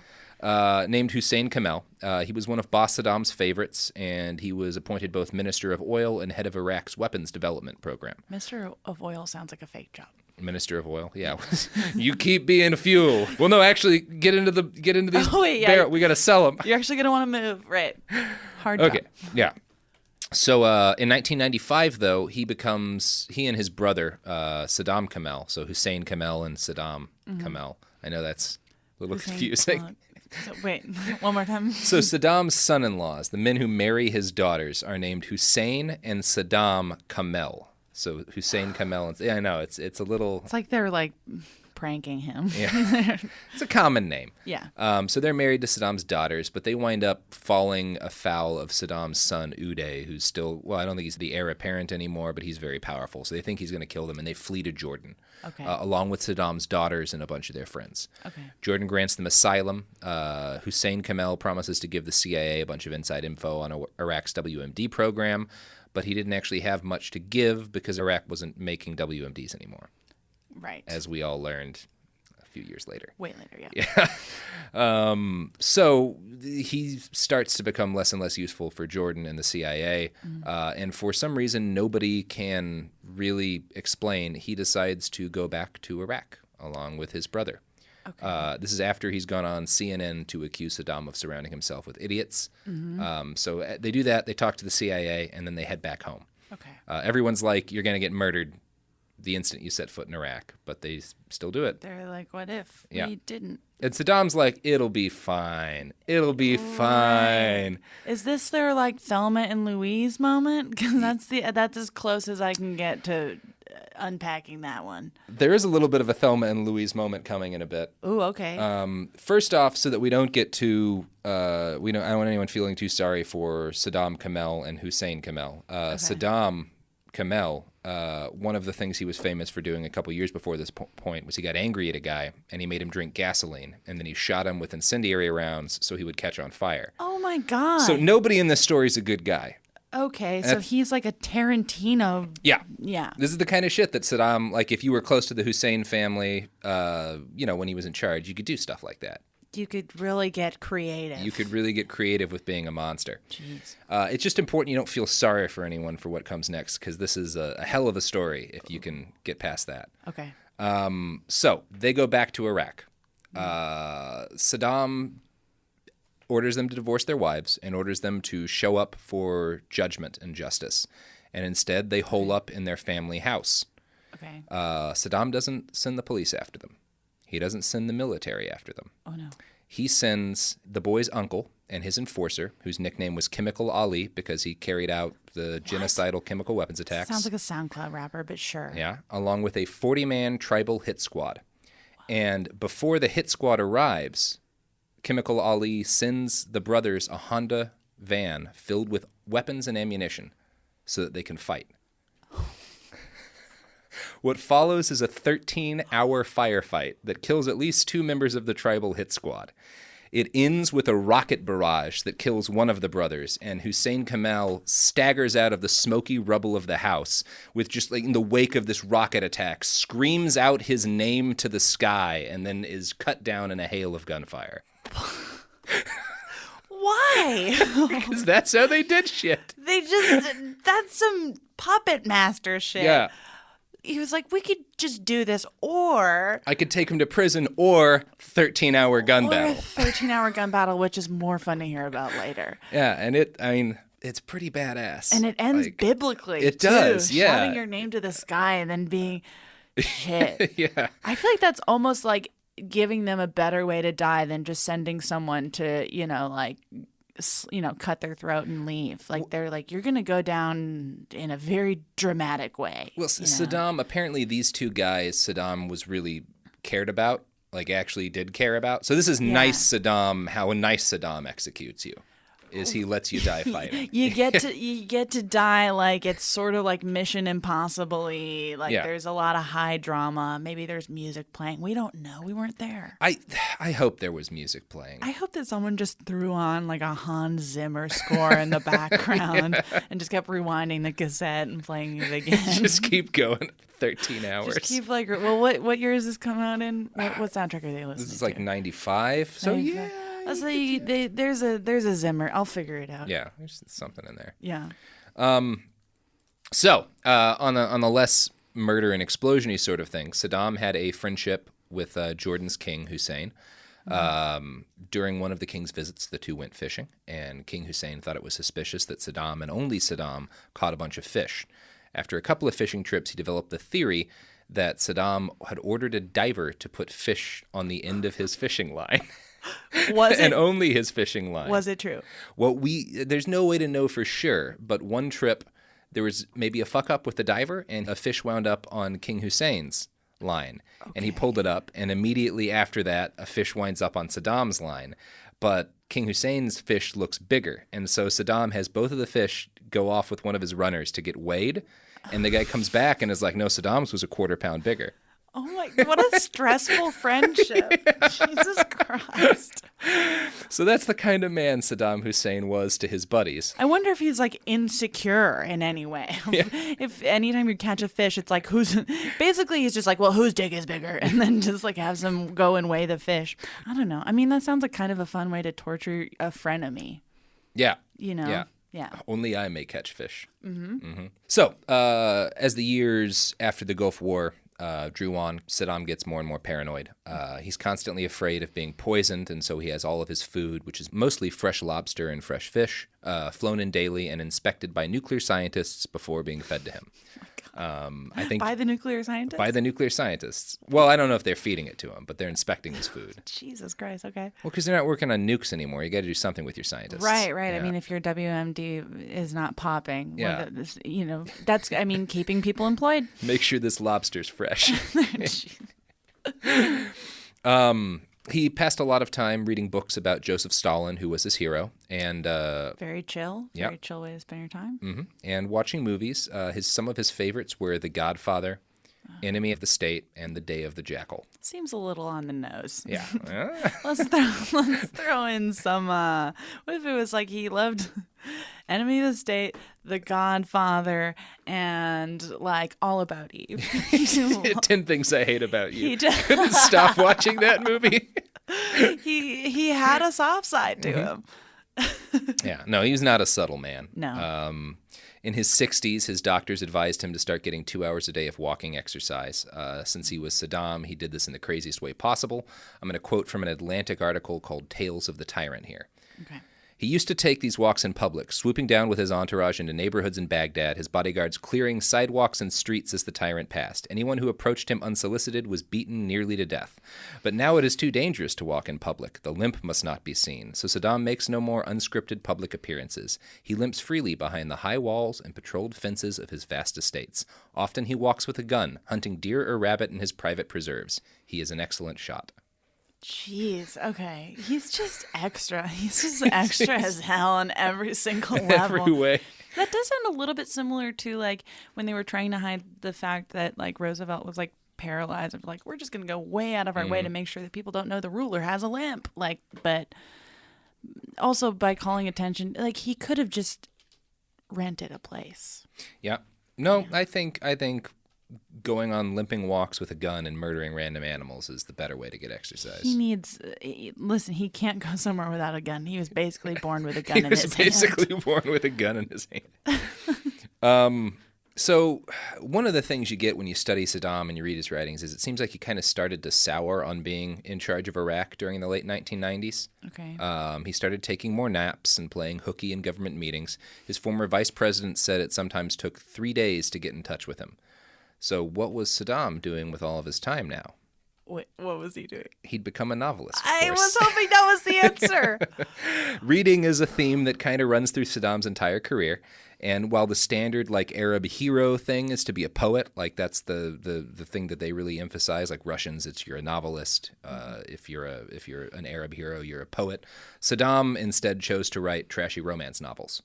Named Hussein Kamel. He was one of Boss Saddam's favorites, and he was appointed both Minister of Oil and head of Iraq's weapons development program. Minister of Oil sounds like a fake job. Minister of Oil, yeah. You keep being fuel. Well, no, actually, get into these. Oh, wait, yeah. We got to sell them. You're actually gonna want to move, right? Hard Okay, job. yeah. So in 1995, though, he and his brother Saddam Kamel. So Hussein Kamel and Saddam Kamel. I know that's a little confusing. Wait, one more time. So Saddam's son-in-laws, the men who marry his daughters, are named Hussein and Saddam Kamel. So Hussein Kamel. Yeah, I know it's a little. It's like they're like pranking him. Yeah. It's a common name. Yeah. So they're married to Saddam's daughters, but they wind up falling afoul of Saddam's son Uday, who's still, I don't think he's the heir apparent anymore, but he's very powerful. So they think he's going to kill them, and they flee to Jordan, along with Saddam's daughters and a bunch of their friends. Okay. Jordan grants them asylum. Hussein Kamel promises to give the CIA a bunch of inside info on Iraq's WMD program, but he didn't actually have much to give because Iraq wasn't making WMDs anymore. Right. As we all learned a few years later. Way later, yeah. So he starts to become less and less useful for Jordan and the CIA. And for some reason, nobody can really explain. He decides to go back to Iraq along with his brother. Okay. This is after he's gone on CNN to accuse Saddam of surrounding himself with idiots. So they do that. They talk to the CIA, and then they head back home. Okay. Everyone's like, you're going to get murdered the instant you set foot in Iraq, but they still do it. They're like, what if we didn't? And Saddam's like, it'll be fine. It'll be fine. Is this their like Thelma and Louise moment? Because that's as close as I can get to unpacking that one. There is a little bit of a Thelma and Louise moment coming in a bit. Ooh, okay. First off, so that we don't get too, I don't want anyone feeling too sorry for Saddam Kamel and Hussein Kamel. Saddam Kamel, one of the things he was famous for doing a couple years before this point was he got angry at a guy and he made him drink gasoline, and then he shot him with incendiary rounds so he would catch on fire. Oh my God. So nobody in this story is a good guy. Okay, so he's like a Tarantino. Yeah. Yeah. This is the kind of shit that Saddam, like if you were close to the Hussein family, when he was in charge, you could do stuff like that. You could really get creative. You could really get creative with being a monster. Jeez. It's just important you don't feel sorry for anyone for what comes next, because this is a hell of a story if you can get past that. Okay. So they go back to Iraq. Saddam orders them to divorce their wives and orders them to show up for judgment and justice. And instead, they hole up in their family house. Okay. Saddam doesn't send the police after them. He doesn't send the military after them. Oh, no. He sends the boy's uncle and his enforcer, whose nickname was Chemical Ali because he carried out the genocidal chemical weapons attacks. Sounds like a SoundCloud rapper, but sure. Yeah, along with a 40-man tribal hit squad. And before the hit squad arrives, Chemical Ali sends the brothers a Honda van filled with weapons and ammunition so that they can fight. What follows is a 13-hour firefight that kills at least 2 members of the tribal hit squad. It ends with a rocket barrage that kills one of the brothers, and Hussein Kamel staggers out of the smoky rubble of the house with just like in the wake of this rocket attack, screams out his name to the sky, and then is cut down in a hail of gunfire. Why? Because that's how they did shit. That's some puppet master shit. Yeah. He was like, we could just do this, or I could take him to prison, or 13-hour gun battle. 13-hour gun battle, which is more fun to hear about later. Yeah, and it's pretty badass. And it ends biblically. It too. does, yeah. Shouting your name to the sky and then being shit. Yeah. I feel like that's almost like giving them a better way to die than just sending someone to, cut their throat and leave. Like they're like, you're going to go down in a very dramatic way. Well, Saddam, apparently these two guys Saddam was really cared about, like actually did care about. So this is nice Saddam, how a nice Saddam executes you. is he lets you die fighting. You get to die like it's sort of like Mission Impossible-y. Like there's a lot of high drama. Maybe there's music playing. We don't know. We weren't there. I hope there was music playing. I hope that someone just threw on like a Hans Zimmer score in the background and just kept rewinding the cassette and playing it again. Just keep going 13 hours. Just keep like, well, what year does this come out in? What soundtrack are they listening to? This is like 95. So 95. yeah. Let's say there's a Zimmer. I'll figure it out. Yeah, there's something in there. Yeah. So on the less murder and explosion-y sort of thing, Saddam had a friendship with Jordan's king, Hussein. During one of the king's visits, the two went fishing, and King Hussein thought it was suspicious that Saddam and only Saddam caught a bunch of fish. After a couple of fishing trips, he developed the theory that Saddam had ordered a diver to put fish on the end of his fishing line. Was it? And only his fishing line. Was it true? Well, there's no way to know for sure, but one trip there was maybe a fuck up with the diver, and a fish wound up on King Hussein's line. Okay. And he pulled it up, and immediately after that, a fish winds up on Saddam's line. But King Hussein's fish looks bigger, and so Saddam has both of the fish go off with one of his runners to get weighed, and the guy comes back and is like, no, Saddam's was a quarter-pound bigger. Oh my, what a stressful friendship. Jesus Christ. So that's the kind of man Saddam Hussein was to his buddies. I wonder if he's like insecure in any way. Yeah. If anytime you catch a fish, it's like basically he's just like, well, whose dick is bigger? And then just like have them go and weigh the fish. I don't know. I mean, that sounds like kind of a fun way to torture a frenemy. Yeah. You know? Yeah. Yeah. Only I may catch fish. Mm-hmm. Mm-hmm. So as the years after the Gulf War drew on, Saddam gets more and more paranoid. He's constantly afraid of being poisoned, and so he has all of his food, which is mostly fresh lobster and fresh fish, flown in daily and inspected by nuclear scientists before being fed to him. I think by the nuclear scientists? By the nuclear scientists. Well, I don't know if they're feeding it to him, but they're inspecting his food. Jesus Christ, okay. Well, because they're not working on nukes anymore. You got to do something with your scientists. Right. Yeah. I mean, if your WMD is not popping, yeah. That's, keeping people employed. Make sure this lobster's fresh. He passed a lot of time reading books about Joseph Stalin, who was his hero, and very chill way to spend your time. Mm-hmm. And watching movies. Some of his favorites were The Godfather, Enemy of the State, and The Day of the Jackal. Seems a little on the nose. Yeah. Let's throw in some. What if it was like he loved Enemy of the State, The Godfather, and like All About Eve. 10 Things I Hate About You. He just couldn't stop watching that movie. He had a soft side to him. Yeah, no, he's not a subtle man. No. In his 60s, his doctors advised him to start getting 2 hours a day of walking exercise. Since he was Saddam, he did this in the craziest way possible. I'm going to quote from an Atlantic article called Tales of the Tyrant here. Okay. He used to take these walks in public, swooping down with his entourage into neighborhoods in Baghdad, his bodyguards clearing sidewalks and streets as the tyrant passed. Anyone who approached him unsolicited was beaten nearly to death. But now it is too dangerous to walk in public. The limp must not be seen. So Saddam makes no more unscripted public appearances. He limps freely behind the high walls and patrolled fences of his vast estates. Often he walks with a gun, hunting deer or rabbit in his private preserves. He is an excellent shot. Jeez, okay. He's just extra. He's just extra as hell on every single level. Every way. That does sound a little bit similar to like when they were trying to hide the fact that like Roosevelt was like paralyzed. Of like, we're just going to go way out of our way to make sure that people don't know the ruler has a limp. Like, but also by calling attention, like he could have just rented a place. Yeah. No, I think going on limping walks with a gun and murdering random animals is the better way to get exercise. He needs, listen, he can't go somewhere without a gun. He was basically born with a gun in his hand. He was basically born with a gun in his hand. So one of the things you get when you study Saddam and you read his writings is it seems like he kind of started to sour on being in charge of Iraq during the late 1990s. Okay. He started taking more naps and playing hooky in government meetings. His former vice president said it sometimes took 3 days to get in touch with him. So what was Saddam doing with all of his time now? What was he doing? He'd become a novelist. I was hoping that was the answer. Reading is a theme that kind of runs through Saddam's entire career. And while the standard like Arab hero thing is to be a poet, like that's the thing that they really emphasize. Like Russians, it's you're a novelist. If you're an Arab hero, you're a poet. Saddam instead chose to write trashy romance novels.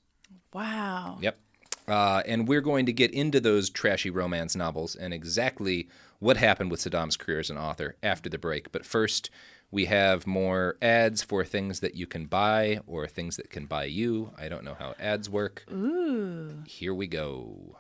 Wow. Yep. And we're going to get into those trashy romance novels and exactly what happened with Saddam's career as an author after the break. But first, we have more ads for things that you can buy or things that can buy you. I don't know how ads work. Ooh. Here we go.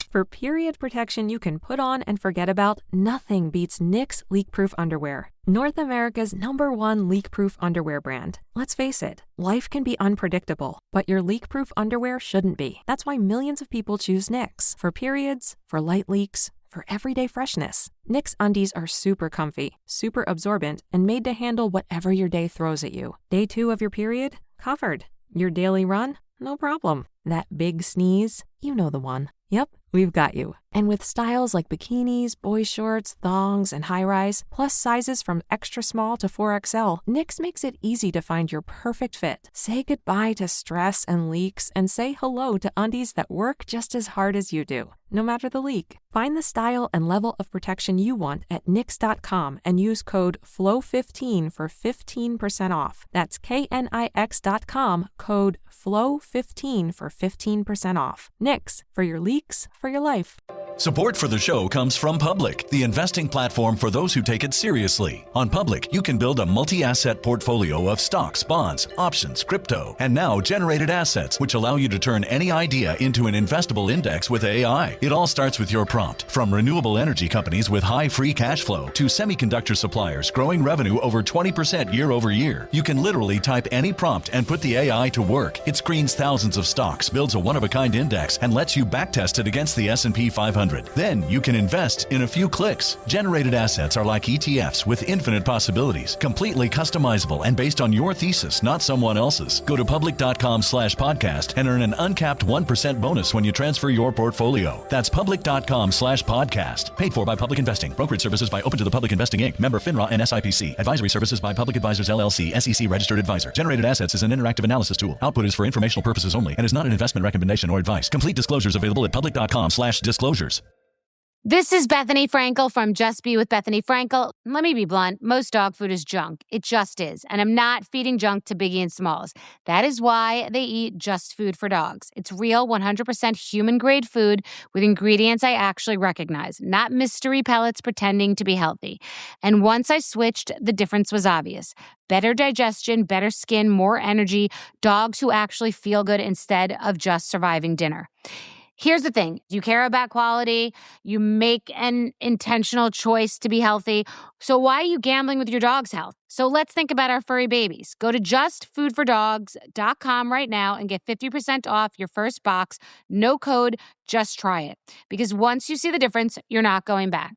For period protection you can put on and forget about, nothing beats Knix leak-proof underwear. North America's #1 leak-proof underwear brand. Let's face it, life can be unpredictable, but your leak-proof underwear shouldn't be. That's why millions of people choose Knix. For periods, for light leaks, for everyday freshness. Knix undies are super comfy, super absorbent, and made to handle whatever your day throws at you. Day 2 of your period? Covered. Your daily run? No problem. That big sneeze? You know the one. Yep, we've got you. And with styles like bikinis, boy shorts, thongs, and high-rise, plus sizes from extra small to 4XL, Knix makes it easy to find your perfect fit. Say goodbye to stress and leaks and say hello to undies that work just as hard as you do, no matter the leak. Find the style and level of protection you want at Knix.com and use code FLOW15 for 15% off. That's KNIX.com, code FLOW15 for 15% off. Knix, for your leaks, for your life. Support for the show comes from Public, the investing platform for those who take it seriously. On Public, you can build a multi-asset portfolio of stocks, bonds, options, crypto, and now generated assets, which allow you to turn any idea into an investable index with AI. It all starts with your prompt. From renewable energy companies with high free cash flow to semiconductor suppliers growing revenue over 20% year over year, you can literally type any prompt and put the AI to work. It screens thousands of stocks, builds a one-of-a-kind index, and lets you backtest it against the S&P 500. Then you can invest in a few clicks. Generated assets are like ETFs with infinite possibilities, completely customizable and based on your thesis, not someone else's. Go to public.com/podcast and earn an uncapped 1% bonus when you transfer your portfolio. That's public.com/podcast. Paid for by Public Investing. Brokerage services by Open to the Public Investing Inc. Member FINRA and SIPC. Advisory services by Public Advisors LLC, SEC registered advisor. Generated assets is an interactive analysis tool. Output is for informational purposes only and is not an investment recommendation or advice. Complete disclosures available at public.com/disclosures. This is Bethany Frankel from Just Be with Bethany Frankel. Let me be blunt. Most dog food is junk. It just is. And I'm not feeding junk to Biggie and Smalls. That is why they eat Just Food for Dogs. It's real, 100% human-grade food with ingredients I actually recognize, not mystery pellets pretending to be healthy. And once I switched, the difference was obvious. Better digestion, better skin, more energy, dogs who actually feel good instead of just surviving dinner. Here's the thing. You care about quality. You make an intentional choice to be healthy. So why are you gambling with your dog's health? So let's think about our furry babies. Go to justfoodfordogs.com right now and get 50% off your first box. No code, just try it. Because once you see the difference, you're not going back.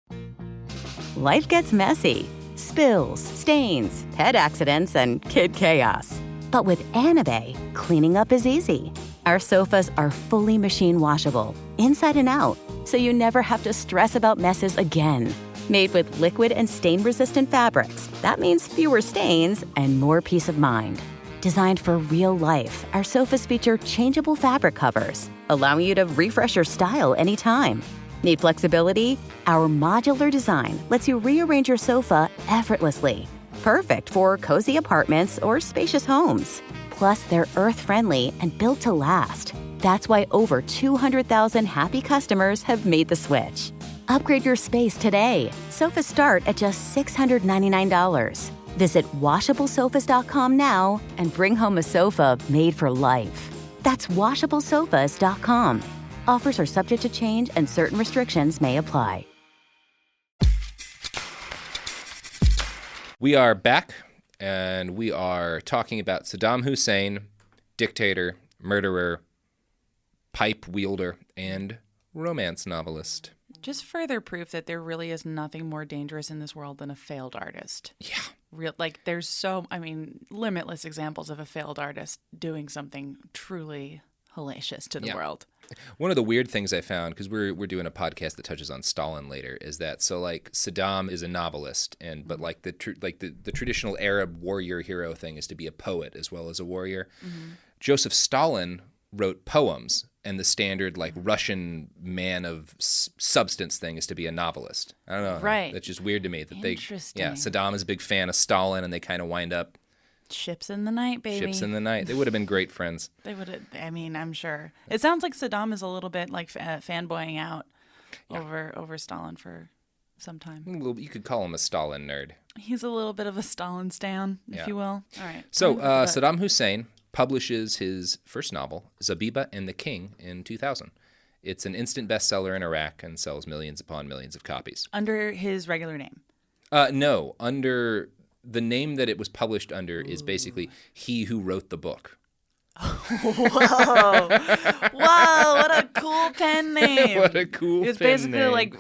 Life gets messy. Spills, stains, pet accidents, and kid chaos. But with Anabe, cleaning up is easy. Our sofas are fully machine washable, inside and out, so you never have to stress about messes again. Made with liquid and stain-resistant fabrics, that means fewer stains and more peace of mind. Designed for real life, our sofas feature changeable fabric covers, allowing you to refresh your style anytime. Need flexibility? Our modular design lets you rearrange your sofa effortlessly. Perfect for cozy apartments or spacious homes. Plus, they're earth-friendly and built to last. That's why over 200,000 happy customers have made the switch. Upgrade your space today. Sofas start at just $699. Visit washablesofas.com now and bring home a sofa made for life. That's washablesofas.com. Offers are subject to change and certain restrictions may apply. We are back, and we are talking about Saddam Hussein, dictator, murderer, pipe wielder, and romance novelist. Just further proof that there really is nothing more dangerous in this world than a failed artist. Yeah. There's limitless examples of a failed artist doing something truly hellacious to the world. One of the weird things I found, because we're doing a podcast that touches on Stalin later, is that Saddam is a novelist, but the traditional Arab warrior hero thing is to be a poet as well as a warrior. Mm-hmm. Joseph Stalin wrote poems, and the standard like Russian man of substance thing is to be a novelist. I don't know. Right. That's just weird to me that Interesting. Saddam is a big fan of Stalin, and they kind of wind up Ships in the night, baby. ships in the night. They would have been great friends. They would have. I mean, I'm sure. It sounds like Saddam is a little bit like fanboying out over Stalin for some time. Well, you could call him a Stalin nerd. He's a little bit of a Stalin stan, if you will. All right. So Saddam Hussein publishes his first novel, Zabiba and the King, in 2000. It's an instant bestseller in Iraq and sells millions upon millions of copies. Under his regular name? No, under the name that it was published under is basically he who wrote the book. Whoa. Whoa, what a cool pen name. What a cool pen name. It's basically like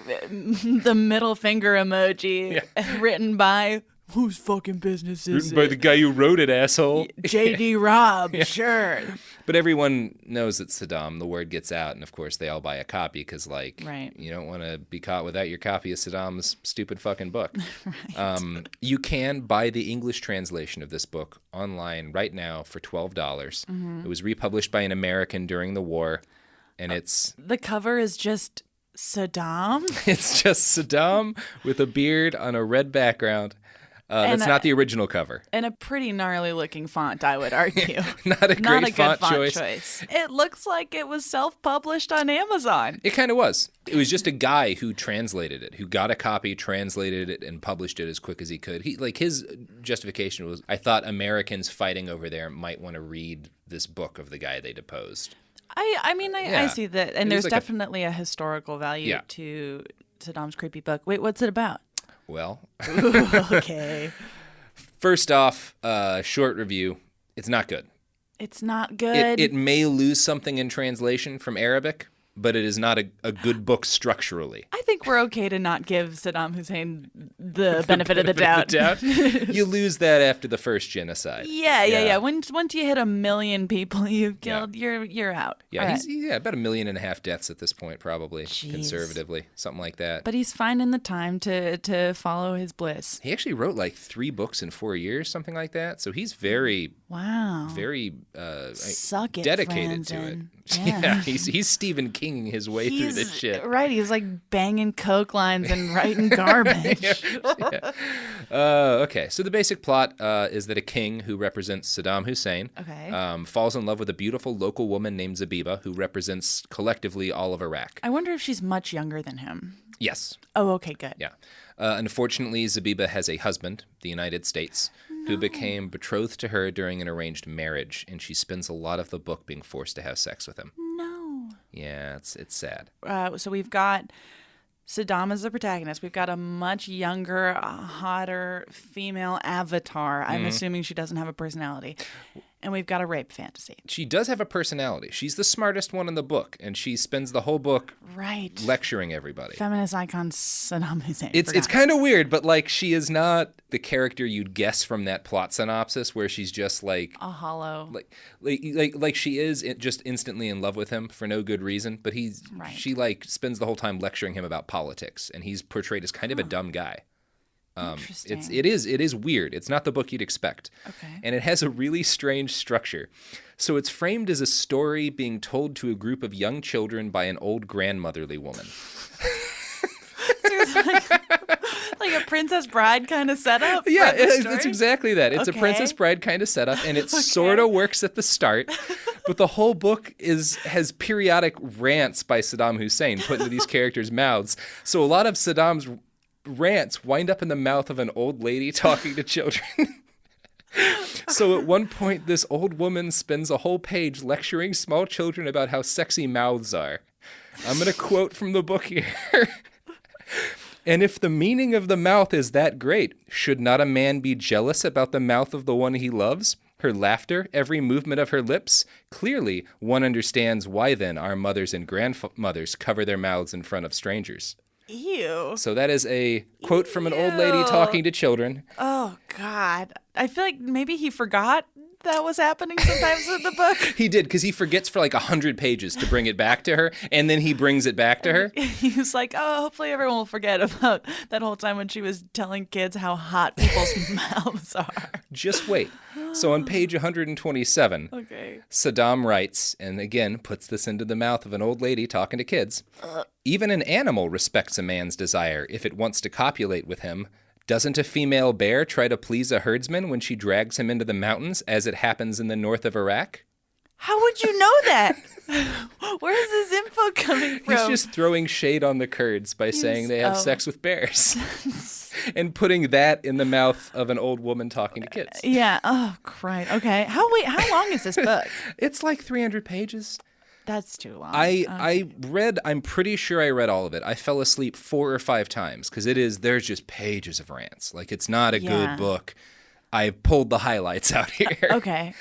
the middle finger emoji written by whose fucking business is Written by the guy who wrote it, asshole. J.D. Robb, sure. But everyone knows it's Saddam. The word gets out, and of course they all buy a copy because, like, Right. you don't want to be caught without your copy of Saddam's stupid fucking book. Right. You can buy the English translation of this book online right now for $12. Mm-hmm. It was republished by an American during the war, and The cover is just Saddam. it's just Saddam with a beard on a red background. That's not the original cover. And a pretty gnarly looking font, I would argue. Not a good font font choice. It looks like it was self-published on Amazon. It kind of was. It was just a guy who translated it, who got a copy, translated it, and published it as quick as he could. His justification was, I thought Americans fighting over there might want to read this book of the guy they deposed. I see that. And It there's was like definitely a historical value Yeah. to Saddam's creepy book. Wait, what's it about? Well, Okay. first off, short review. It's not good. It's not good. It may lose something in translation from Arabic, but it is not a good book structurally. I think we're okay to not give Saddam Hussein the benefit of the doubt. You lose that after the first genocide. Yeah. Once you hit 1 million people you've killed, you're out. Yeah, All right. he's about 1.5 million deaths at this point, probably, Jeez. conservatively, something like that. But he's finding the time to follow his bliss. He actually wrote like 3 books in 4 years, something like that. So he's very, Wow. very Suck it, dedicated to it. Franzen. Yeah, he's Stephen Kinging his way through this shit. Right, he's like banging coke lines and writing garbage. Okay, so the basic plot is that a king who represents Saddam Hussein falls in love with a beautiful local woman named Zabiba who represents collectively all of Iraq. I wonder if she's much younger than him. Yes. Oh, okay, good. Yeah. Unfortunately, Zabiba has a husband, the United States, who became betrothed to her during an arranged marriage, and she spends a lot of the book being forced to have sex with him. No. Yeah, it's sad. So we've got Saddam as the protagonist. We've got a much younger, hotter female avatar. I'm assuming she doesn't have a personality. And we've got a rape fantasy. She does have a personality. She's the smartest one in the book, and she spends the whole book lecturing everybody. Feminist icon Saddam Hussein. It's kind of weird, but like she is not the character you'd guess from that plot synopsis, where she's just like a hollow, like she is just instantly in love with him for no good reason. But she like spends the whole time lecturing him about politics, and he's portrayed as kind of a dumb guy. Interesting. It is weird. It's not the book you'd expect. Okay. And it has a really strange structure. So it's framed as a story being told to a group of young children by an old grandmotherly woman. Like a Princess Bride kind of setup? Yeah, it's exactly that. It's a Princess Bride kind of setup, and it sort of works at the start. But the whole book has periodic rants by Saddam Hussein put into these characters' mouths. So a lot of Saddam's rants wind up in the mouth of an old lady talking to children. So at one point, this old woman spends a whole page lecturing small children about how sexy mouths are. I'm going to quote from the book here. And if the meaning of the mouth is that great, should not a man be jealous about the mouth of the one he loves? Her laughter, every movement of her lips? Clearly, one understands why then our mothers and grandmothers cover their mouths in front of strangers. Ew. So that is a quote from an old lady talking to children. Oh, God. I feel like maybe he forgot that was happening sometimes in the book. He did, because he forgets for like 100 pages to bring it back to her, and then he brings it back to her. He's like, oh, hopefully everyone will forget about that whole time when she was telling kids how hot people's mouths are. Just wait. So on page 127, Okay. Saddam writes, and again puts this into the mouth of an old lady talking to kids, even an animal respects a man's desire if it wants to copulate with him. Doesn't a female bear try to please a herdsman when she drags him into the mountains, as it happens in the north of Iraq? How would you know that? Where is this info coming from? He's just throwing shade on the Kurds by saying they have sex with bears. And putting that in the mouth of an old woman talking to kids. Yeah. Oh, Christ. Okay. How long is this book? It's like 300 pages. That's too long. I'm pretty sure I read all of it. I fell asleep 4 or 5 times because there's just pages of rants. Like, it's not a good book. I pulled the highlights out here. Okay.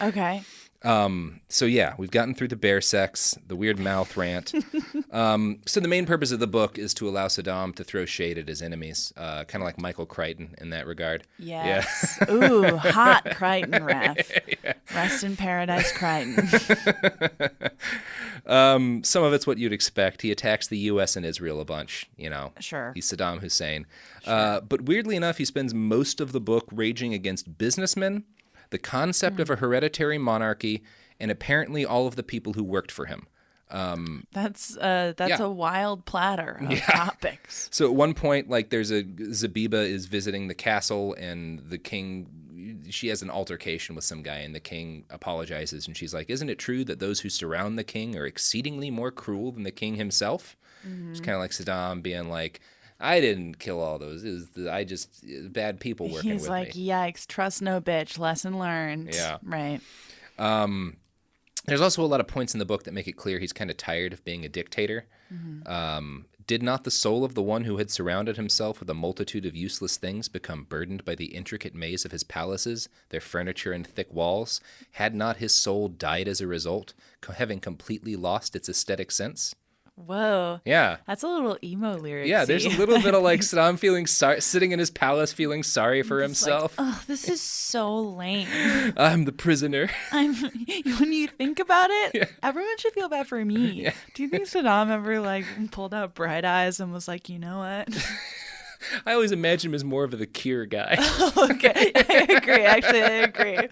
So yeah, we've gotten through the bear sex, the weird mouth rant. So the main purpose of the book is to allow Saddam to throw shade at his enemies, kind of like Michael Crichton in that regard. Yes. Yeah. Ooh, hot Crichton ref. Yeah. Rest in paradise, Crichton. Some of it's what you'd expect. He attacks the U.S. and Israel a bunch, Sure. He's Saddam Hussein. Sure. But weirdly enough, he spends most of the book raging against businessmen, the concept of a hereditary monarchy, and apparently all of the people who worked for him. That's a wild platter of topics. So at one point, like, Zabiba is visiting the castle, and the king, she has an altercation with some guy, and the king apologizes, and she's like, "Isn't it true that those who surround the king are exceedingly more cruel than the king himself?" Mm-hmm. It's kind of like Saddam being like, "I didn't kill all those. I just bad people working with me." He's like, "Yikes, trust no bitch. Lesson learned." Yeah. Right. There's also a lot of points in the book that make it clear he's kind of tired of being a dictator. Mm-hmm. Did not the soul of the one who had surrounded himself with a multitude of useless things become burdened by the intricate maze of his palaces, their furniture and thick walls? Had not his soul died as a result, having completely lost its aesthetic sense? Whoa. Yeah. That's a little emo lyric. Yeah, there's a little bit of like Saddam feeling sorry, sitting in his palace feeling sorry for himself. Like, oh, this is so lame. I'm the prisoner. When you think about it, everyone should feel bad for me. Yeah. Do you think Saddam ever pulled out bright eyes and was like, you know what? I always imagine him as more of the Cure guy. Okay, I agree. Actually, I agree.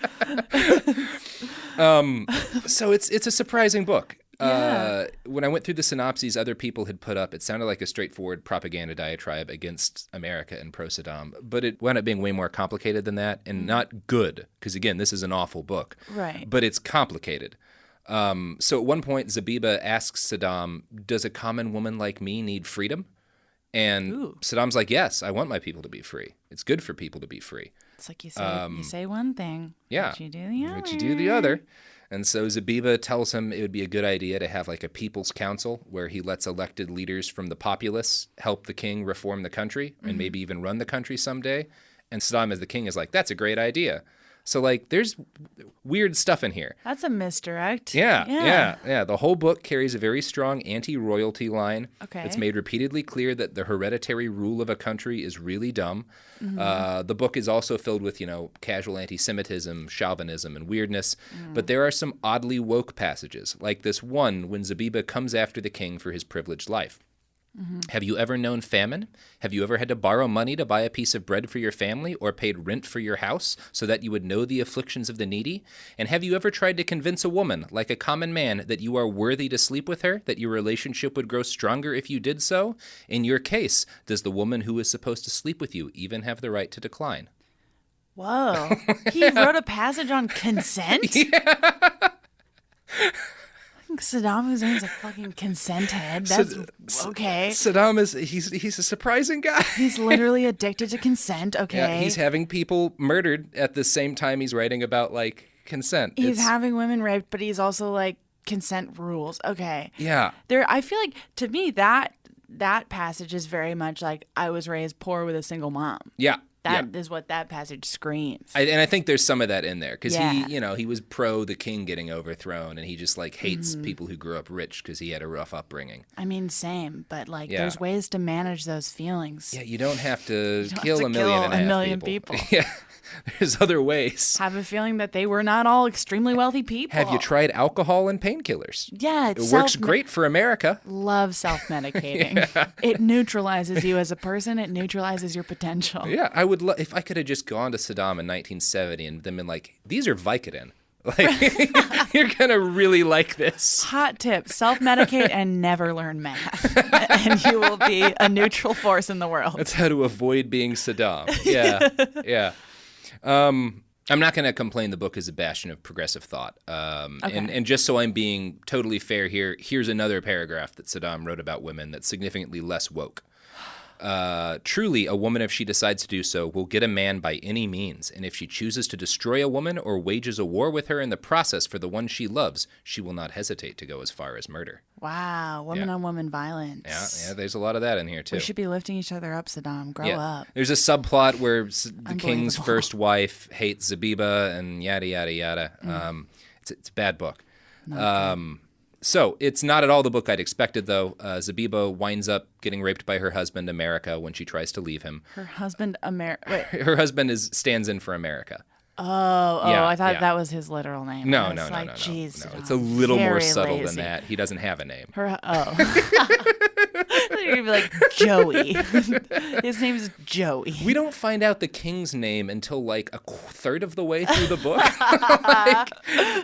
So it's a surprising book. Yeah. When I went through the synopses other people had put up, it sounded like a straightforward propaganda diatribe against America and pro-Saddam, but it wound up being way more complicated than that, and not good, because again, this is an awful book. Right. But it's complicated. So at one point, Zabiba asks Saddam, "Does a common woman like me need freedom?" And Saddam's like, "Yes, I want my people to be free. It's good for people to be free." It's like you say one thing, but you do the other. But you do the other. And so Zabiba tells him it would be a good idea to have like a people's council where he lets elected leaders from the populace help the king reform the country and maybe even run the country someday. And Saddam, as the king, is like, "That's a great idea." So like there's weird stuff in here. That's a misdirect. Yeah. The whole book carries a very strong anti-royalty line. Okay. It's made repeatedly clear that the hereditary rule of a country is really dumb. Mm-hmm. The book is also filled with, casual anti-Semitism, chauvinism, and weirdness. But there are some oddly woke passages, like this one when Zabiba comes after the king for his privileged life. Mm-hmm. Have you ever known famine? Have you ever had to borrow money to buy a piece of bread for your family or paid rent for your house so that you would know the afflictions of the needy? And have you ever tried to convince a woman, like a common man, that you are worthy to sleep with her, that your relationship would grow stronger if you did so? In your case, does the woman who is supposed to sleep with you even have the right to decline? Whoa. He wrote a passage on consent? Yeah. Saddam Hussein's a fucking consent head. That's okay. Saddam he's a surprising guy. He's literally addicted to consent. Okay. Yeah, he's having people murdered at the same time he's writing about consent. He's having women raped, but he's also consent rules. Okay. Yeah. I feel like to me that passage is very much like I was raised poor with a single mom. Yeah. That is what that passage screams. And I think there's some of that in there because he was pro the king getting overthrown, and he just hates people who grew up rich because he had a rough upbringing. I mean, same, but there's ways to manage those feelings. Yeah, you don't have to kill a million people. Yeah. There's other ways. Have a feeling that they were not all extremely wealthy people. Have you tried alcohol and painkillers? Yeah. It works great for America. Love self-medicating. Yeah. It neutralizes you as a person. It neutralizes your potential. Yeah. I would if I could have just gone to Saddam in 1970 and then been like, these are Vicodin. Like, you're going to really like this. Hot tip, self-medicate and never learn math. And you will be a neutral force in the world. That's how to avoid being Saddam. Yeah, yeah. I'm not going to complain the book is a bastion of progressive thought. Okay. And just so I'm being totally fair here, here's another paragraph that Saddam wrote about women that's significantly less woke. Truly, a woman, if she decides to do so, will get a man by any means, and if she chooses to destroy a woman or wages a war with her in the process for the one she loves, she will not hesitate to go as far as murder. Wow, woman-on-woman violence. Yeah, there's a lot of that in here, too. We should be lifting each other up, Saddam. Grow up. There's a subplot where the king's first wife hates Zabiba and yada, yada, yada. It's a bad book. So it's not at all the book I'd expected, though. Zabiba winds up getting raped by her husband, America, when she tries to leave him. Her husband, America. Her husband stands in for America. I thought that was his literal name. No. Geez, It's a little more subtle lazy. than that. He doesn't have a name. You're going to be like Joey. His name's Joey. We don't find out the king's name until like a third of the way through the book.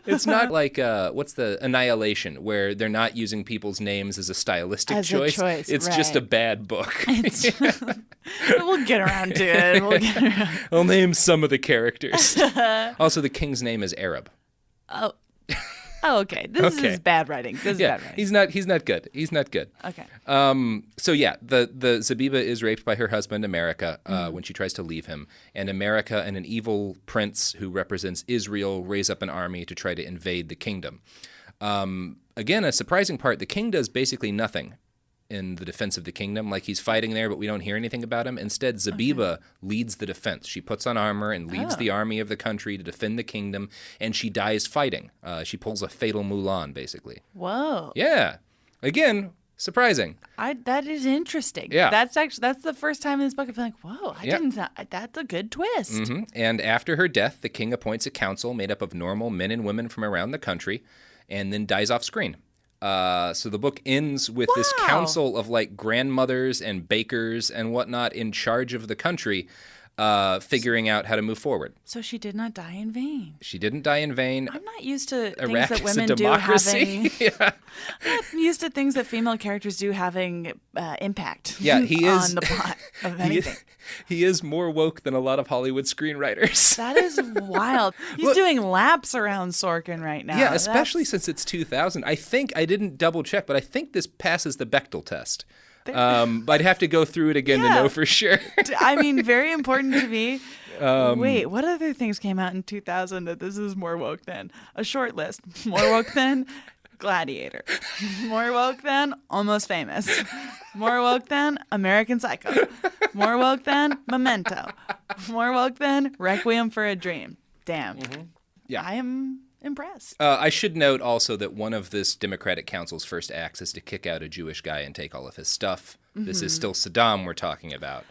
It's not like, what's the Annihilation, where they're not using people's names as a stylistic choice. It's just a bad book. We'll get around to it. I'll name some of the characters. Also, the king's name is Arab. Oh, okay. This is bad writing. Bad writing. He's not good. Okay. So yeah, the Zabiba is raped by her husband, America, when she tries to leave him. And America and an evil prince who represents Israel raise up an army to try to invade the kingdom. Again, a surprising part, the king does basically nothing in the defense of the kingdom. Like, he's fighting there, but we don't hear anything about him. Instead, Zabiba leads the defense. She puts on armor and leads the army of the country to defend the kingdom, and she dies fighting. She pulls a fatal Mulan, basically. Whoa. Yeah. Again, surprising. That is interesting. Yeah. That's the first time in this book I feel like, whoa, that's a good twist. Mm-hmm. And after her death, the king appoints a council made up of normal men and women from around the country, and then dies off screen. So the book ends with this council of like grandmothers and bakers and whatnot in charge of the country, figuring out how to move forward. So she did not die in vain. She didn't die in vain. I'm not used to Iraq things that is a women do democracy. having. I'm not used to things that female characters do having impact. Yeah, he is on the plot of anything. He is more woke than a lot of Hollywood screenwriters. That is wild. He's doing laps around Sorkin right now. Yeah, especially since it's 2000. I think, I didn't double check, but I think this passes the Bechdel test. But I'd have to go through it again to know for sure. I mean, very important to me. Wait, what other things came out in 2000 that this is more woke than? A short list. More woke than Gladiator. More woke than Almost Famous. More woke than American Psycho. More woke than Memento. More woke than Requiem for a Dream. Damn. Mm-hmm. Yeah. I am impressed. I should note also that one of this Democratic Council's first acts is to kick out a Jewish guy and take all of his stuff. Mm-hmm. This is still Saddam we're talking about.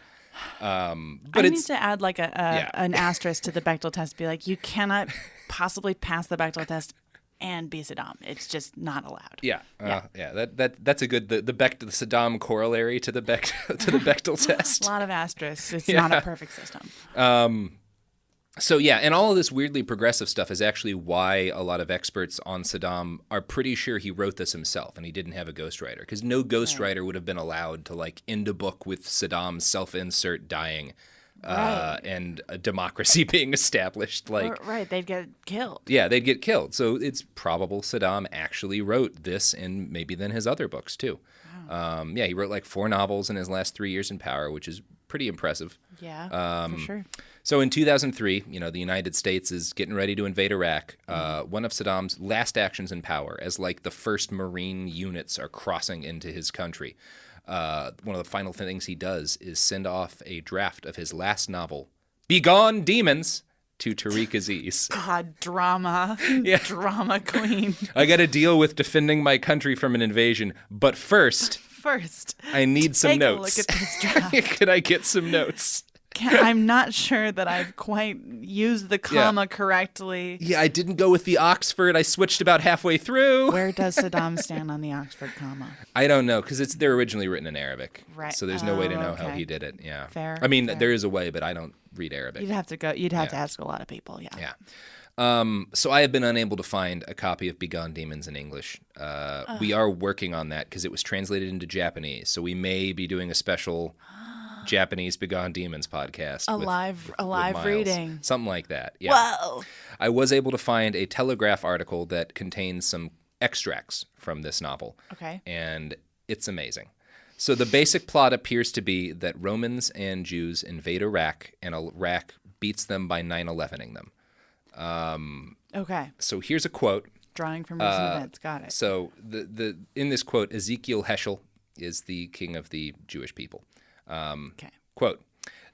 But I need to add like an asterisk to the Bechdel test. Be like, you cannot possibly pass the Bechdel test and be Saddam. It's just not allowed. Yeah. That's a good the Saddam corollary to the Bechdel test. A lot of asterisks. It's not a perfect system. So yeah, and all of this weirdly progressive stuff is actually why a lot of experts on Saddam are pretty sure he wrote this himself and he didn't have a ghostwriter, because no ghostwriter would have been allowed to like end a book with Saddam's self-insert dying. And a democracy being established. They'd get killed. Yeah, they'd get killed. So it's probable Saddam actually wrote this and maybe then his other books too. Wow. He wrote like 4 novels in his last 3 years in power, which is pretty impressive. Yeah, for sure. So in 2003, the United States is getting ready to invade Iraq. One of Saddam's last actions in power, as like the first Marine units are crossing into his country. One of the final things he does is send off a draft of his last novel, Begone Demons, to Tariq Aziz. God, drama. Drama queen. I got to deal with defending my country from an invasion, but first, I need some notes. Take a look at this draft. Could I get some notes? I'm not sure that I've quite used the comma correctly. Yeah, I didn't go with the Oxford. I switched about halfway through. Where does Saddam stand on the Oxford comma? I don't know, because they're originally written in Arabic. Right. So there's no way to know how he did it. Yeah. Fair. I mean, there is a way, but I don't read Arabic. You'd have to ask a lot of people, yeah. Yeah. So I have been unable to find a copy of Begone Demons in English. We are working on that because it was translated into Japanese. So we may be doing a special Japanese Begone Demons podcast. A with live reading. Something like that. Yeah. Whoa. I was able to find a Telegraph article that contains some extracts from this novel. Okay. And it's amazing. So the basic plot appears to be that Romans and Jews invade Iraq, and Iraq beats them by 9/11ing them. Okay. So here's a quote. Drawing from recent events. Got it. So in this quote, Ezekiel Heschel is the king of the Jewish people. Okay. Quote,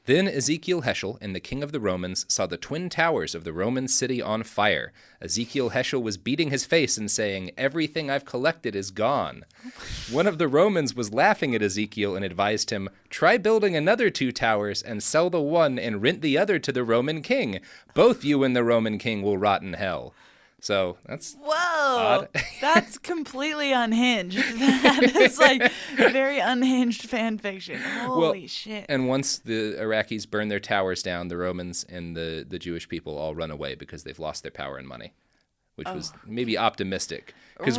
"Then Ezekiel Heschel and the king of the Romans saw the twin towers of the Roman city on fire. Ezekiel Heschel was beating his face and saying, 'Everything I've collected is gone.' One of the Romans was laughing at Ezekiel and advised him, 'Try building another 2 towers and sell the one and rent the other to the Roman king. Both you and the Roman king will rot in hell.'" So that's odd. That's completely unhinged. That is like very unhinged fan fiction. Holy shit. And once the Iraqis burn their towers down, the Romans and the Jewish people all run away because they've lost their power and money, which was maybe optimistic. Because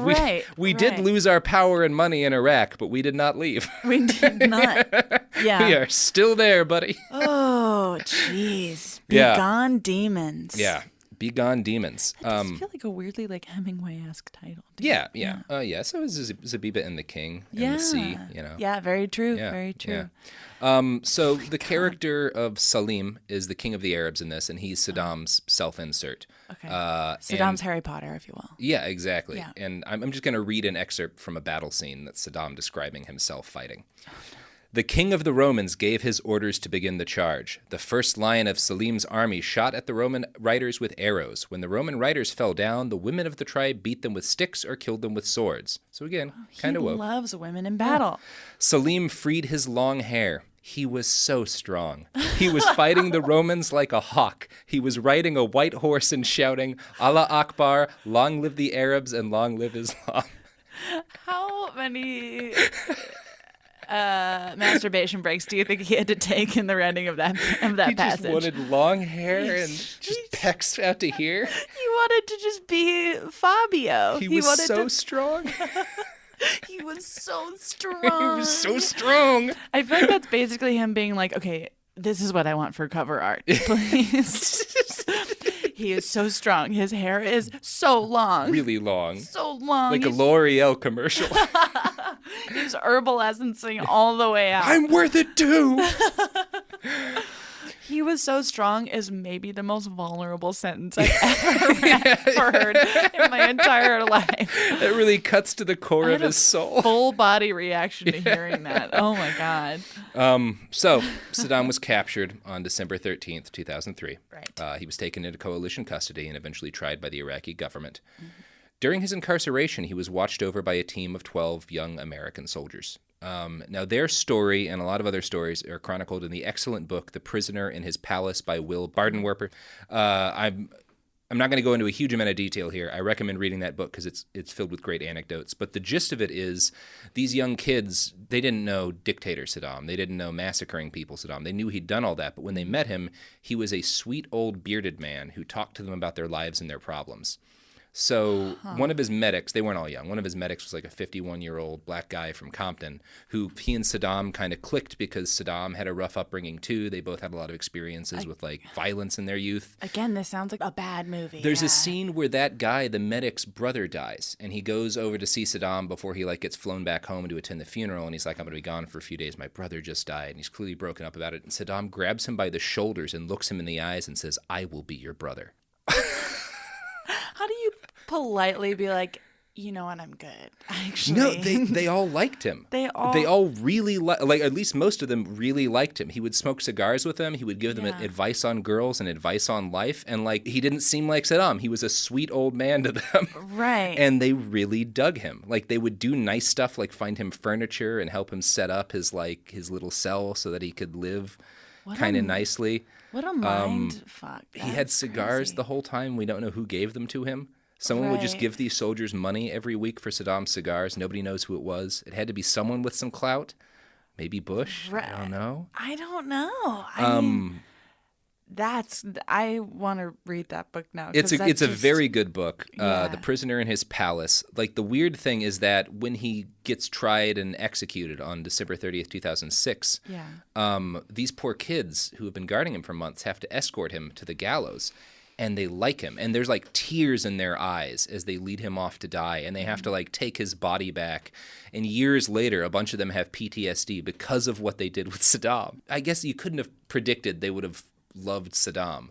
we did lose our power and money in Iraq, but we did not leave. We did not. Yeah. We are still there, buddy. Oh, jeez. Begone Demons. Yeah. Begone Demons. It does feel like a weirdly like Hemingway-esque title. Yeah. So is Zabiba and the King and the Sea, you know. Yeah, very true. Very true. Yeah. So the character of Salim is the king of the Arabs in this, and he's Saddam's self-insert. Okay. Saddam's Harry Potter, if you will. Yeah, exactly. Yeah. And I'm just going to read an excerpt from a battle scene that's Saddam describing himself fighting. "The king of the Romans gave his orders to begin the charge. The first line of Salim's army shot at the Roman riders with arrows. When the Roman riders fell down, the women of the tribe beat them with sticks or killed them with swords." So again, kind of woke. He loves women in battle. Salim freed his long hair. He was so strong. He was fighting the Romans like a hawk. He was riding a white horse and shouting, "Allah Akbar, long live the Arabs and long live Islam." How many masturbation breaks do you think he had to take in the writing of that passage? He just wanted long hair and just pecs out to here. He wanted to just be Fabio. He was so strong. He was so strong. He was so strong. I feel like that's basically him being like, okay, this is what I want for cover art, please. He is so strong. His hair is so long. Really long. So long. Like a L'Oreal commercial. He's herbal essencing all the way out. I'm worth it too. He was so strong is maybe the most vulnerable sentence I've ever heard in my entire life. It really cuts to the core of his soul. Full body reaction to hearing that. Oh my God. So Saddam was captured on December 13th, 2003. Right. He was taken into coalition custody and eventually tried by the Iraqi government. Mm-hmm. During his incarceration, he was watched over by a team of 12 young American soldiers. Now, their story and a lot of other stories are chronicled in the excellent book, The Prisoner in His Palace by Will Bardenwerper. I'm not going to go into a huge amount of detail here. I recommend reading that book because it's filled with great anecdotes. But the gist of it is these young kids, they didn't know dictator Saddam. They didn't know massacring people Saddam. They knew he'd done all that. But when they met him, he was a sweet old bearded man who talked to them about their lives and their problems. So one of his medics, they weren't all young, one of his medics was like a 51-year-old black guy from Compton who he and Saddam kind of clicked because Saddam had a rough upbringing too. They both had a lot of experiences with like violence in their youth. Again, this sounds like a bad movie. There's a scene where that guy, the medic's brother, dies and he goes over to see Saddam before he like gets flown back home to attend the funeral, and he's like, "I'm going to be gone for a few days. My brother just died." And he's clearly broken up about it. And Saddam grabs him by the shoulders and looks him in the eyes and says, "I will be your brother." How do you politely be like, "You know what, I'm good"? Actually, no, they all liked him. They all really like at least most of them really liked him. He would smoke cigars with them. He would give them advice on girls and advice on life, and like he didn't seem like Saddam. He was a sweet old man to them, right? And they really dug him. Like they would do nice stuff, like find him furniture and help him set up his little cell so that he could live. kind of nicely. What a mind fuck. He had cigars the whole time. We don't know who gave them to him. Someone would just give these soldiers money every week for Saddam's cigars. Nobody knows who it was. It had to be someone with some clout. Maybe Bush. I don't know. I don't know. I mean, I want to read that book now. It's a very good book. The Prisoner in His Palace. Like, the weird thing is that when he gets tried and executed on December 30th, 2006, these poor kids who have been guarding him for months have to escort him to the gallows. And they like him. And there's like tears in their eyes as they lead him off to die. And they have to like take his body back. And years later, a bunch of them have PTSD because of what they did with Saddam. I guess you couldn't have predicted they would have loved Saddam.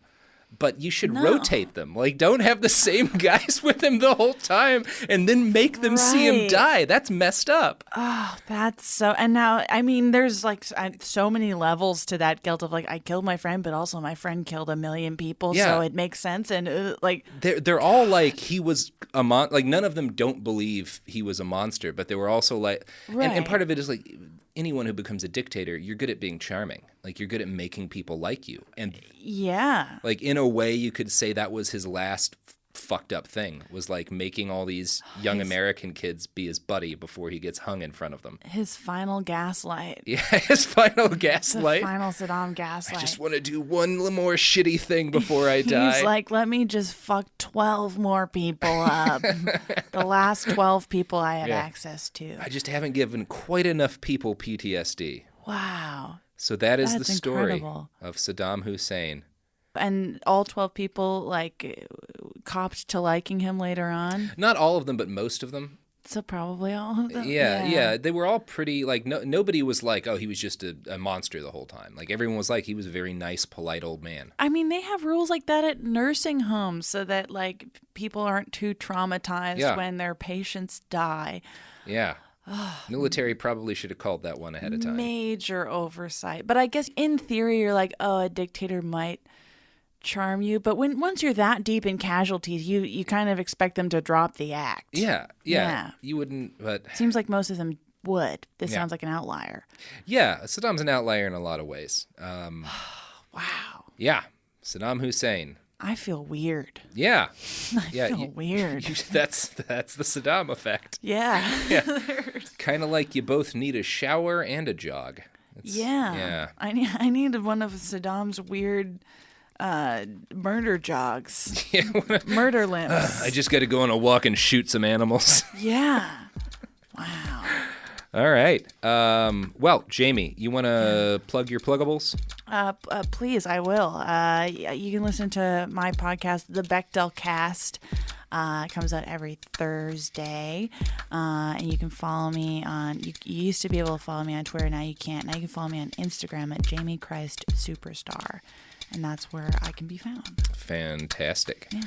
But you should rotate them. Like, don't have the same guys with him the whole time and then make them see him die. That's messed up. Oh, that's so... And now, I mean, there's like so many levels to that guilt of like, I killed my friend, but also my friend killed 1 million people, so it makes sense. And like... They're all like, he was a like, none of them don't believe he was a monster, but they were also like... And part of it is like... Anyone who becomes a dictator, you're good at being charming. Like, you're good at making people like you. And like, in a way, you could say that was his last fucked up thing, was like making all these young American kids be his buddy before he gets hung in front of them. His final gaslight. Yeah, his final gaslight. The final Saddam gaslight. I just want to do one more shitty thing before I die. He's like, let me just fuck 12 more people up. The last 12 people I have access to. I just haven't given quite enough people PTSD. Wow. So that's the story incredible. Of Saddam Hussein. And all 12 people, like, copped to liking him later on? Not all of them, but most of them. So probably all of them? Yeah. They were all pretty, like, nobody was like, oh, he was just a monster the whole time. Like, everyone was like, he was a very nice, polite old man. I mean, they have rules like that at nursing homes so that, like, people aren't too traumatized when their patients die. Yeah. Military probably should have called that one ahead of time. Major oversight. But I guess in theory, you're like, oh, a dictator might charm you, but once you're that deep in casualties, you kind of expect them to drop the act. Yeah. You wouldn't, but seems like most of them would. This sounds like an outlier. Yeah, Saddam's an outlier in a lot of ways. Wow. Yeah, Saddam Hussein. I feel weird. Yeah. I feel weird. That's the Saddam effect. Yeah. Kind of like you both need a shower and a jog. Yeah. I need one of Saddam's weird murder jogs. Murder limps. I just got to go on a walk and shoot some animals. Yeah. Wow. All right. Well, Jamie, you want to plug your pluggables? Please, I will. You can listen to my podcast, The Bechdel Cast. It comes out every Thursday. And you can follow me on... You used to be able to follow me on Twitter. Now you can't. Now you can follow me on Instagram at Jamie Christ Superstar. And that's where I can be found. Fantastic. Yeah.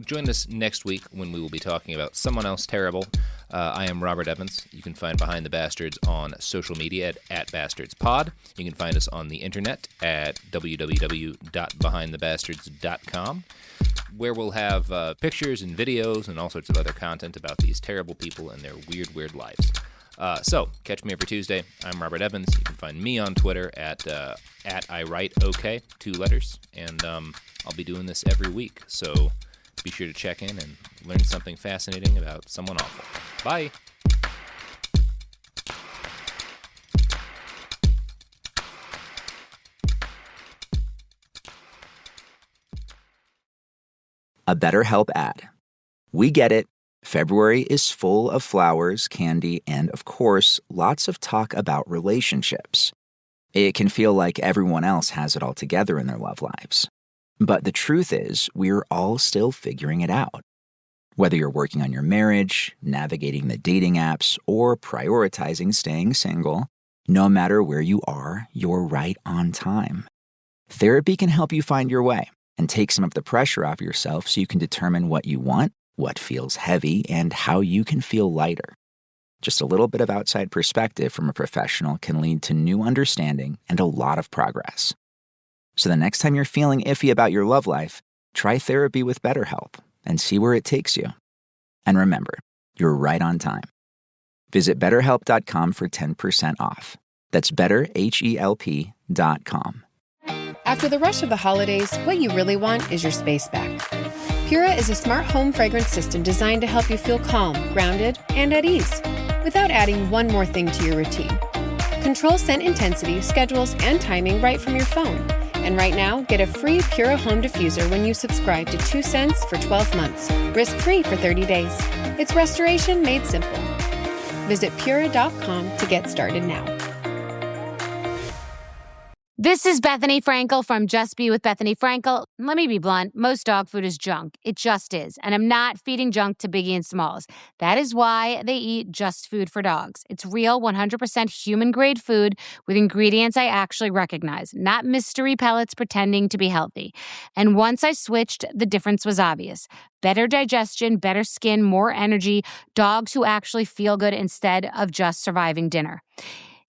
Join us next week when we will be talking about someone else terrible. I am Robert Evans. You can find Behind the Bastards on social media at BastardsPod. You can find us on the internet at www.behindthebastards.com, where we'll have pictures and videos and all sorts of other content about these terrible people and their weird lives. So, catch me every Tuesday. I'm Robert Evans. You can find me on Twitter at IWriteOK, 2 letters. And I'll be doing this every week. So be sure to check in and learn something fascinating about someone awful. Bye. A BetterHelp ad. We get it. February is full of flowers, candy, and, of course, lots of talk about relationships. It can feel like everyone else has it all together in their love lives. But the truth is, we're all still figuring it out. Whether you're working on your marriage, navigating the dating apps, or prioritizing staying single, no matter where you are, you're right on time. Therapy can help you find your way and take some of the pressure off yourself so you can determine what you want, what feels heavy, and how you can feel lighter. Just a little bit of outside perspective from a professional can lead to new understanding and a lot of progress. So the next time you're feeling iffy about your love life, try therapy with BetterHelp and see where it takes you. And remember, you're right on time. Visit BetterHelp.com for 10% off. That's BetterHelp.com Pura.com. After the rush of the holidays, what you really want is your space back. Pura is a smart home fragrance system designed to help you feel calm, grounded, and at ease, without adding one more thing to your routine. Control scent intensity, schedules, and timing right from your phone. And right now, get a free Pura home diffuser when you subscribe to 2 cents for 12 months, risk-free for 30 days. It's restoration made simple. Visit Pura.com to get started now. This is Bethany Frankel from Just Be with Bethany Frankel. Let me be blunt. Most dog food is junk. It just is. And I'm not feeding junk to Biggie and Smalls. That is why they eat Just Food for Dogs. It's real, 100% human-grade food with ingredients I actually recognize, not mystery pellets pretending to be healthy. And once I switched, the difference was obvious. Better digestion, better skin, more energy, dogs who actually feel good instead of just surviving dinner.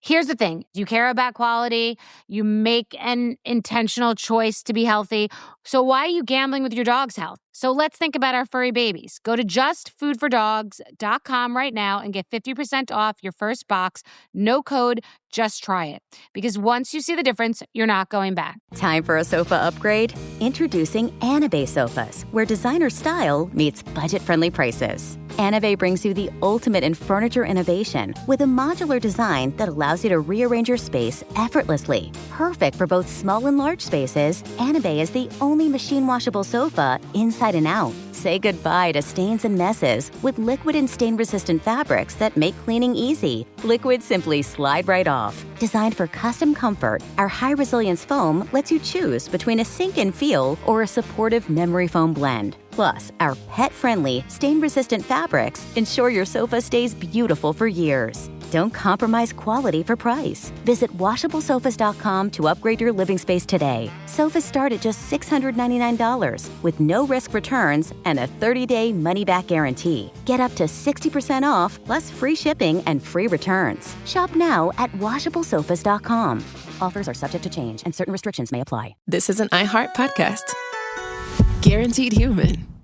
Here's the thing. You care about quality. You make an intentional choice to be healthy. So why are you gambling with your dog's health? So let's think about our furry babies. Go to justfoodfordogs.com right now and get 50% off your first box. No code, just try it. Because once you see the difference, you're not going back. Time for a sofa upgrade? Introducing Anabay Sofas, where designer style meets budget-friendly prices. Anabay brings you the ultimate in furniture innovation with a modular design that allows you to rearrange your space effortlessly. Perfect for both small and large spaces, Anabay is the only machine-washable sofa inside and out. Say goodbye to stains and messes with liquid and stain-resistant fabrics that make cleaning easy. Liquids simply slide right off. Designed for custom comfort, our high-resilience foam lets you choose between a sink-in feel or a supportive memory foam blend. Plus, our pet-friendly, stain-resistant fabrics ensure your sofa stays beautiful for years. Don't compromise quality for price. Visit washablesofas.com to upgrade your living space today. Sofas start at just $699 with no-risk returns and a 30-day money-back guarantee. Get up to 60% off, plus free shipping and free returns. Shop now at washablesofas.com. Offers are subject to change and certain restrictions may apply. This is an iHeart podcast. Guaranteed human.